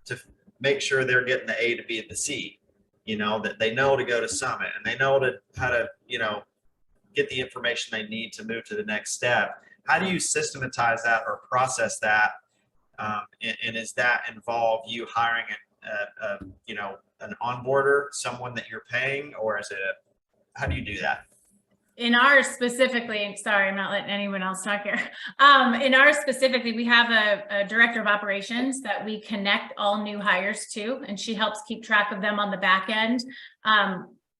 to make sure they're getting the A to B to C, that they know to go to Summit, and they know how to, get the information they need to move to the next step. How do you systematize that or process that? And does that involve you hiring an onboarder, someone that you're paying, or is it how do you do that? In ours specifically, sorry, I'm not letting anyone else talk here. In ours specifically, we have a director of operations that we connect all new hires to, and she helps keep track of them on the back end,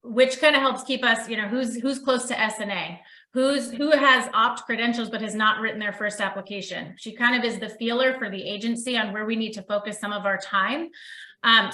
which kind of helps keep us, who's close to SNA, who has opt credentials but has not written their first application. She kind of is the feeler for the agency on where we need to focus some of our time.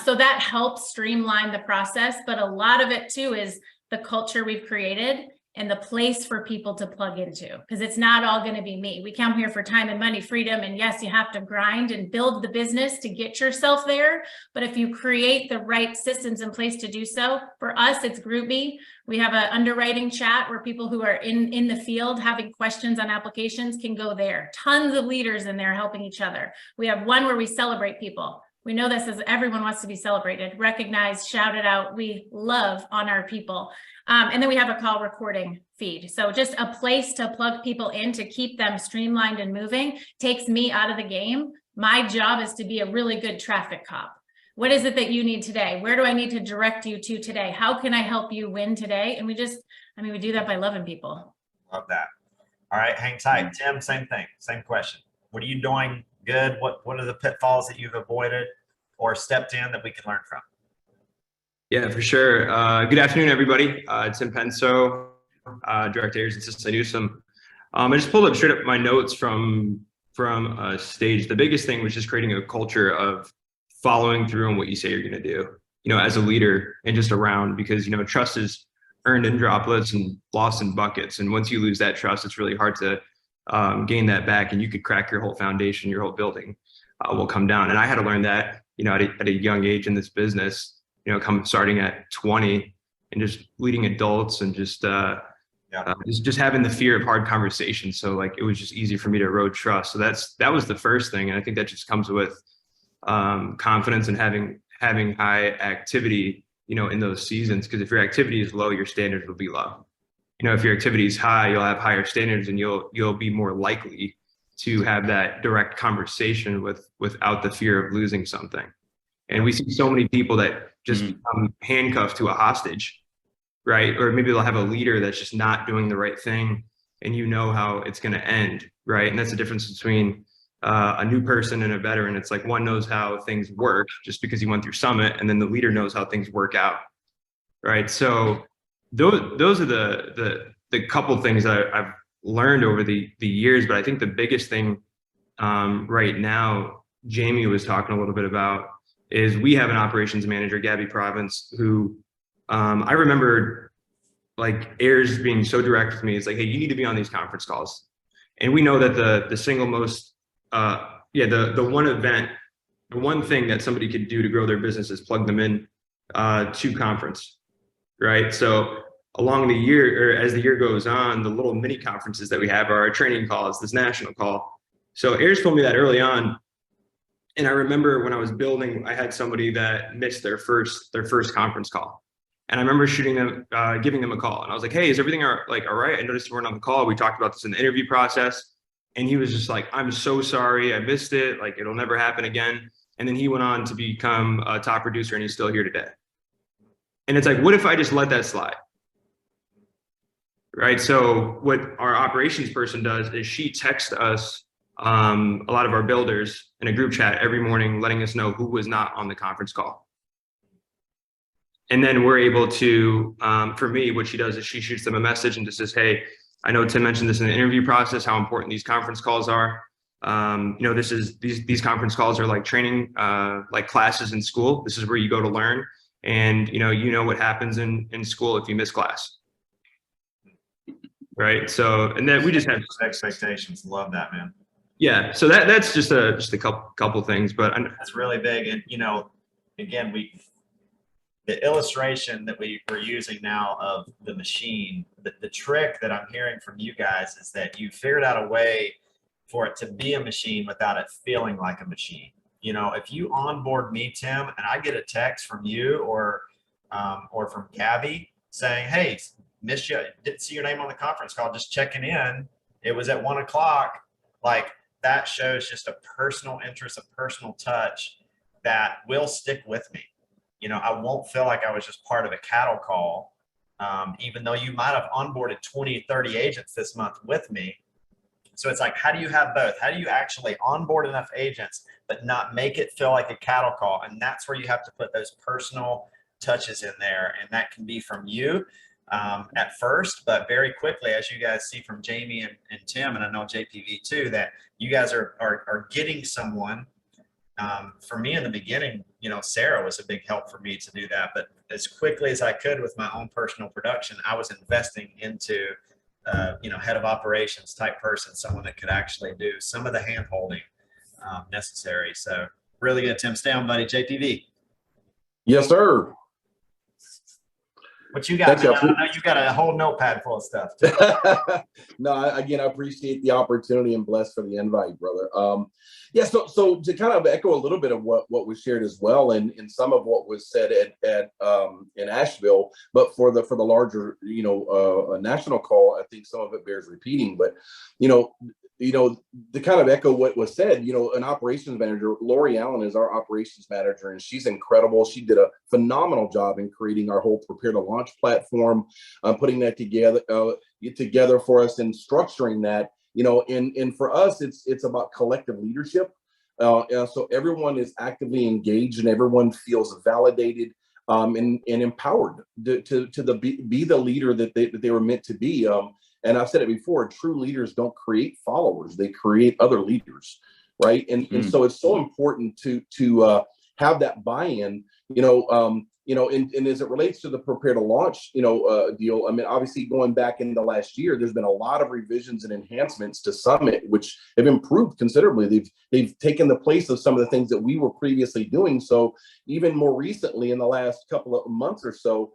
So that helps streamline the process, but a lot of it too is the culture we've created and the place for people to plug into, because it's not all going to be me. We come here for time and money, freedom, and yes, you have to grind and build the business to get yourself there. But if you create the right systems in place to do so, for us, it's GroupMe. We have an underwriting chat where people who are in the field having questions on applications can go there. Tons of leaders in there helping each other. We have one where we celebrate people. We know this as everyone wants to be celebrated, recognized, shouted out. We love on our people. And then we have a call recording feed. So just a place to plug people in to keep them streamlined and moving takes me out of the game. My job is to be a really good traffic cop. What is it that you need today? Where do I need to direct you to today? How can I help you win today? And we do that by loving people. Love that. All right, hang tight. Tim, same thing, same question. What are you doing good? What are the pitfalls that you've avoided or stepped in that we can learn from? Yeah, for sure. Good afternoon, everybody. Tim Penso, Director Agents at Newsom. I just pulled up straight up my notes from a stage. The biggest thing was just creating a culture of following through on what you say you're going to do, as a leader and just around, because, trust is earned in droplets and lost in buckets. And once you lose that trust, it's really hard to gain that back, and you could crack your whole foundation, your whole building will come down. And I had to learn that, at a young age in this business, starting at 20 and just leading adults and just having the fear of hard conversations. So it was just easy for me to erode trust. So that was the first thing. And I think that just comes with confidence and having high activity, in those seasons. Because if your activity is low, your standards will be low. If your activity is high, you'll have higher standards, and you'll be more likely to have that direct conversation without the fear of losing something. And we see so many people that just become handcuffed to a hostage, right? Or maybe they'll have a leader that's just not doing the right thing, and how it's going to end, right? And that's the difference between a new person and a veteran. It's like one knows how things work just because he went through Summit, and then the leader knows how things work out, right? So those are the couple things that I've learned over the years. But I think the biggest thing right now, Jamie was talking a little bit about, is we have an operations manager, Gabby Province, who I remember like Ayers being so direct with me. It's like, hey, you need to be on these conference calls. And we know that the single most, the one event, the one thing that somebody could do to grow their business is plug them in to conference, right? So along the year, or as the year goes on, the little mini conferences that we have are our training calls, this national call. So Ayers told me that early on. And I remember when I was building, I had somebody that missed their first conference call. And I remember shooting them, giving them a call. And I was like, hey, is everything all right? I noticed you weren't on the call. We talked about this in the interview process. And he was just like, I'm so sorry. I missed it. Like, it'll never happen again. And then he went on to become a top producer, and he's still here today. And it's like, what if I just let that slide? Right. So what our operations person does is she texts us a lot of our builders in a group chat every morning, letting us know who was not on the conference call. And then we're able to, for me, what she does is she shoots them a message and just says, hey, I know Tim mentioned this in the interview process, how important these conference calls are. These conference calls are like training, like classes in school. This is where you go to learn. And you know what happens in school if you miss class. Right. So, and then we just have expectations. Love that, man. Yeah. So that's just a couple things, but that's really big. And, again, the illustration that we're using now of the machine, the trick that I'm hearing from you guys is that you figured out a way for it to be a machine without it feeling like a machine. If you onboard me, Tim, and I get a text from you or from Gabby saying, hey, missed you, didn't see your name on the conference call, just checking in. It was at 1 o'clock. Like, that shows just a personal interest, a personal touch that will stick with me. I won't feel like I was just part of a cattle call, even though you might have onboarded 20, 30 agents this month with me. So it's like, how do you have both? How do you actually onboard enough agents, but not make it feel like a cattle call? And that's where you have to put those personal touches in there. And that can be from you at first, but very quickly, as you guys see from Jamie and Tim, and I know JPV too, that you guys are getting someone. For me in the beginning, Sarah was a big help for me to do that. But as quickly as I could with my own personal production, I was investing into, head of operations type person, someone that could actually do some of the hand holding necessary. So really good, Tim. Stay on, buddy. JPV. Yes, sir. What you got? I know you got a whole notepad full of stuff. No, again, I appreciate the opportunity and blessed for the invite, brother. So to kind of echo a little bit of what was shared as well, and some of what was said in Asheville, but for the larger national call, I think some of it bears repeating. But to kind of echo what was said, an operations manager, Lori Allen is our operations manager, and she's incredible. She did a phenomenal job in creating our whole Prepare to Launch platform, putting that together for us and structuring that, and for us, it's about collective leadership. So everyone is actively engaged and everyone feels validated and empowered to be the leader that they were meant to be. And I've said it before, true leaders don't create followers, they create other leaders, right? And so it's so important to have that buy-in, and as it relates to the Prepare to Launch, deal. I mean, obviously going back into last year, there's been a lot of revisions and enhancements to Summit, which have improved considerably. They've taken the place of some of the things that we were previously doing. So even more recently, in the last couple of months or so,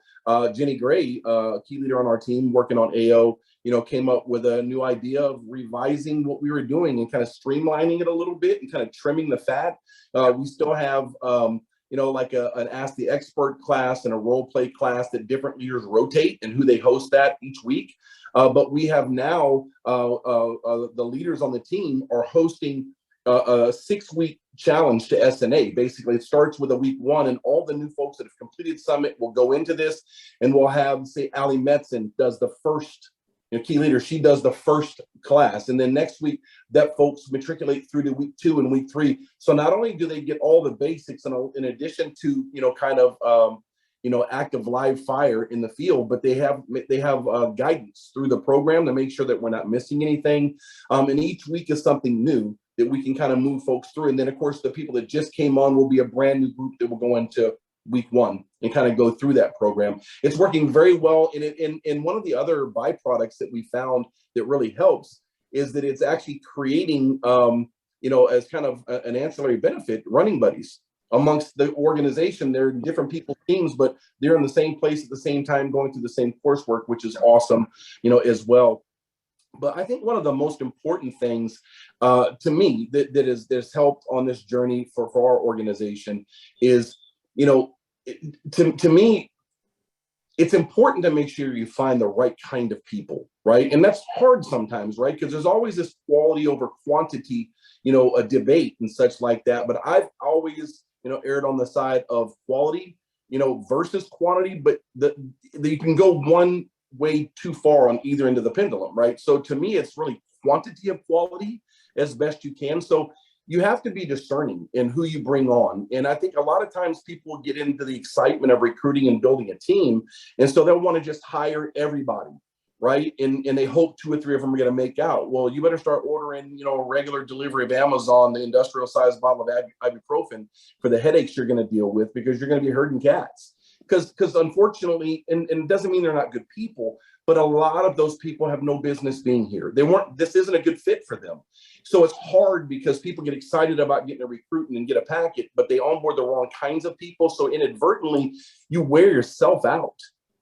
Jenny Gray, a key leader on our team working on AO, came up with a new idea of revising what we were doing and kind of streamlining it a little bit and kind of trimming the fat. We still have, like an Ask the Expert class and a role play class that different leaders rotate and who they host that each week. But we have now, the leaders on the team are hosting a 6-week challenge to SNA. Basically, it starts with a week 1, and all the new folks that have completed Summit will go into this, and we'll have, say, Allie Metzen does the first key leader, she does the first class. And then next week, that folks matriculate through to week 2 and week 3. So not only do they get all the basics in addition to, kind of, active live fire in the field, but they have guidance through the program to make sure that we're not missing anything. And each week is something new that we can kind of move folks through. And then, of course, the people that just came on will be a brand new group that will go into week 1 and kind of go through that program. It's working very well. And one of the other byproducts that we found that really helps is that it's actually creating, as kind of an ancillary benefit, running buddies amongst the organization. They're in different people's teams, but they're in the same place at the same time, going through the same coursework, which is awesome, as well. But I think one of the most important things to me that's helped on this journey for our organization is, to me, it's important to make sure you find the right kind of people, right? And that's hard sometimes, right? Because there's always this quality over quantity, a debate and such like that. But I've always, erred on the side of quality, versus quantity, but you can go one way too far on either end of the pendulum, right? So to me, it's really quantity of quality as best you can. So you have to be discerning in who you bring on. And I think a lot of times people get into the excitement of recruiting and building a team. And so they'll want to just hire everybody, right? And they hope 2 or 3 of them are going to make out. Well, you better start ordering, a regular delivery of Amazon, the industrial sized bottle of ibuprofen for the headaches you're going to deal with, because you're going to be herding cats. Because unfortunately, and it doesn't mean they're not good people, but a lot of those people have no business being here. This isn't a good fit for them. So it's hard because people get excited about getting a recruit and get a packet, but they onboard the wrong kinds of people. So inadvertently, you wear yourself out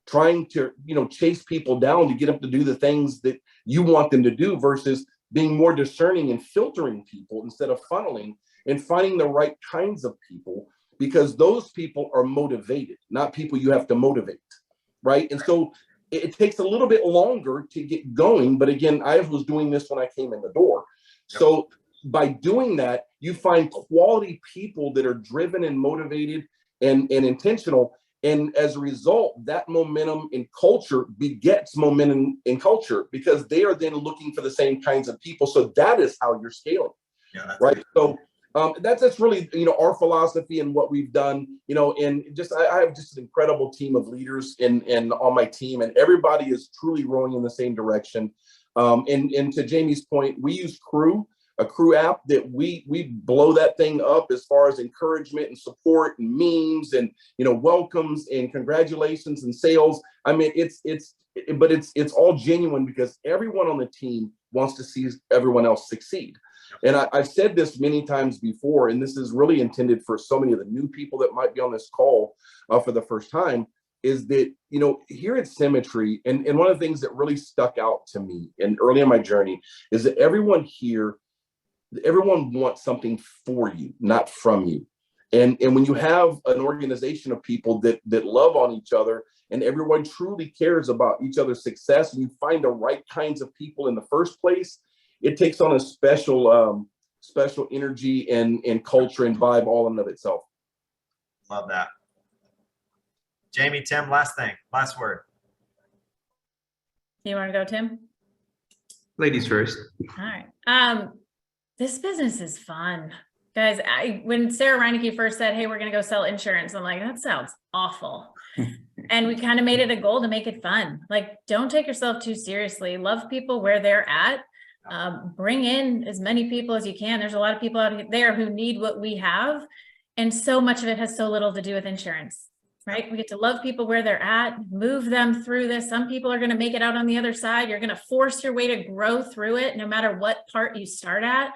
trying to, chase people down to get them to do the things that you want them to do, versus being more discerning and filtering people instead of funneling and finding the right kinds of people, because those people are motivated, not people you have to motivate, right? And so it takes a little bit longer to get going. But again, I was doing this when I came in the door. So by doing that, you find quality people that are driven and motivated and intentional. And as a result, that momentum in culture begets momentum in culture, because they are then looking for the same kinds of people. So that is how you're scaling, right? So that's really, our philosophy and what we've done, and just, I have just an incredible team of leaders and on my team, and everybody is truly rowing in the same direction. And to Jamie's point, we use a Crew app that we blow that thing up as far as encouragement and support and memes and, welcomes and congratulations and sales. I mean, it's all genuine, because everyone on the team wants to see everyone else succeed. And I've said this many times before, and this is really intended for so many of the new people that might be on this call for the first time, is that, here at Symmetry, and one of the things that really stuck out to me and early in my journey is that everyone wants something for you, not from you. And when you have an organization of people that love on each other, and everyone truly cares about each other's success, and you find the right kinds of people in the first place, it takes on a special energy and culture and vibe all in and of itself. Love that. Jamie, Tim, last word. You want to go, Tim? Ladies first. All right. This business is fun. Guys, when Sarah Reineke first said, hey, we're going to go sell insurance, I'm like, that sounds awful. And we kind of made it a goal to make it fun. Like, don't take yourself too seriously. Love people where they're at. Bring in as many people as you can. There's a lot of people out there who need what we have. And so much of it has so little to do with insurance, right? We get to love people where they're at, move them through this. Some people are going to make it out on the other side. You're going to force your way to grow through it, no matter what part you start at,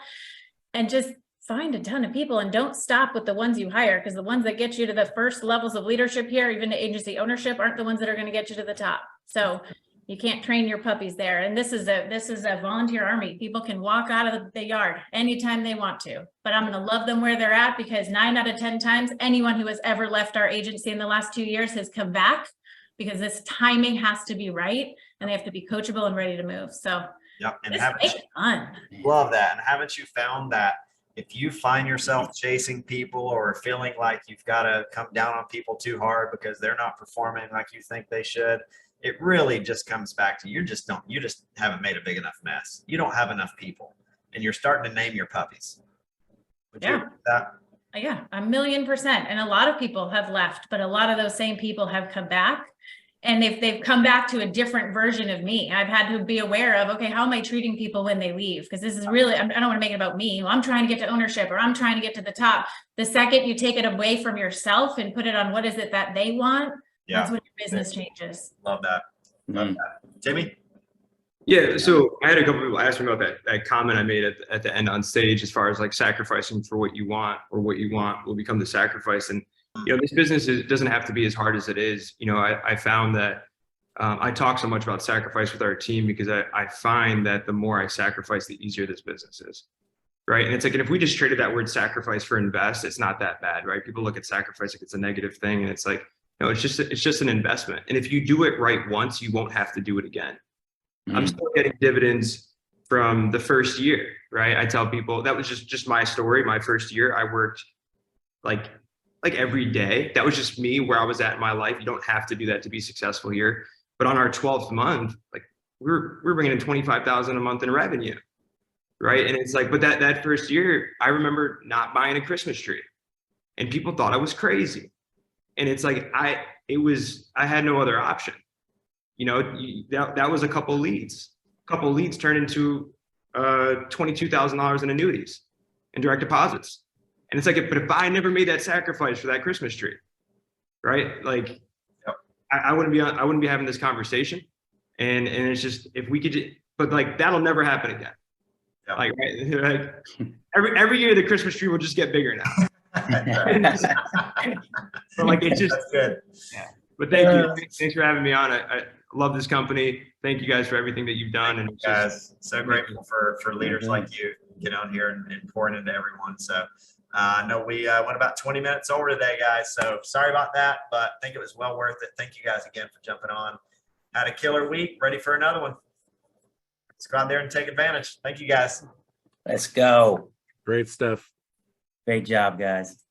and just find a ton of people, and don't stop with the ones you hire, because the ones that get you to the first levels of leadership here, even to agency ownership, aren't the ones that are going to get you to the top. So you can't train your puppies there. And this is a volunteer army. People can walk out of the yard anytime they want to, but I'm going to love them where they're at, because 9 out of 10 times, anyone who has ever left our agency in the last 2 years has come back, because this timing has to be right, and they have to be coachable and ready to move. So yep. And make it fun. Love that. And haven't you found that if you find yourself chasing people or feeling like you've got to come down on people too hard because they're not performing like you think they should, it really just comes back to you just haven't made a big enough mess. You don't have enough people, and you're starting to name your puppies. Would you agree with that? Yeah, 1,000,000%. And a lot of people have left, but a lot of those same people have come back. And they've come back to a different version of me. I've had to be aware of, okay, how am I treating people when they leave? Because this is really, I don't want to make it about me. Well, I'm trying to get to ownership, or I'm trying to get to the top. The second you take it away from yourself and put it on what is it that they want, that's when your business changes. Love that. Love that. Timmy? Yeah, so I had a couple people ask me about that comment I made at the end on stage, as far as like sacrificing for what you want, or what you want will become the sacrifice. And this business doesn't have to be as hard as it is. I found that I talk so much about sacrifice with our team because I find that the more I sacrifice, the easier this business is, right? And it's like, and if we just traded that word sacrifice for invest, it's not that bad, right? People look at sacrifice like it's a negative thing, and it's like, no, it's just an investment. And if you do it right once, you won't have to do it again. I'm still getting dividends from the first year, right? I tell people that was just my story. My first year, I worked like every day. That was just me, where I was at in my life. You don't have to do that to be successful here. But on our 12th month, like we're bringing in $25,000 a month in revenue, right? And it's like, but that first year, I remember not buying a Christmas tree, and people thought I was crazy. And it's like I had no other option. That was a couple leads. Turned into $22,000 in annuities and direct deposits. And it's like, but if I never made that sacrifice for that Christmas tree, right? Like, I wouldn't be having this conversation. And it's just, if we could, but like, that'll never happen again. Yep. Like every year the Christmas tree will just get bigger now. But like, it's just, that's good. Yeah. But thank you. Thanks for having me on. I love this company. Thank you guys for everything that you've done. And guys, so grateful for leaders like you get on here and pouring into everyone. So I know we went about 20 minutes over today, guys. So sorry about that, but I think it was well worth it. Thank you guys again for jumping on. Had a killer week. Ready for another one. Let's go out there and take advantage. Thank you, guys. Let's go. Great stuff. Great job, guys.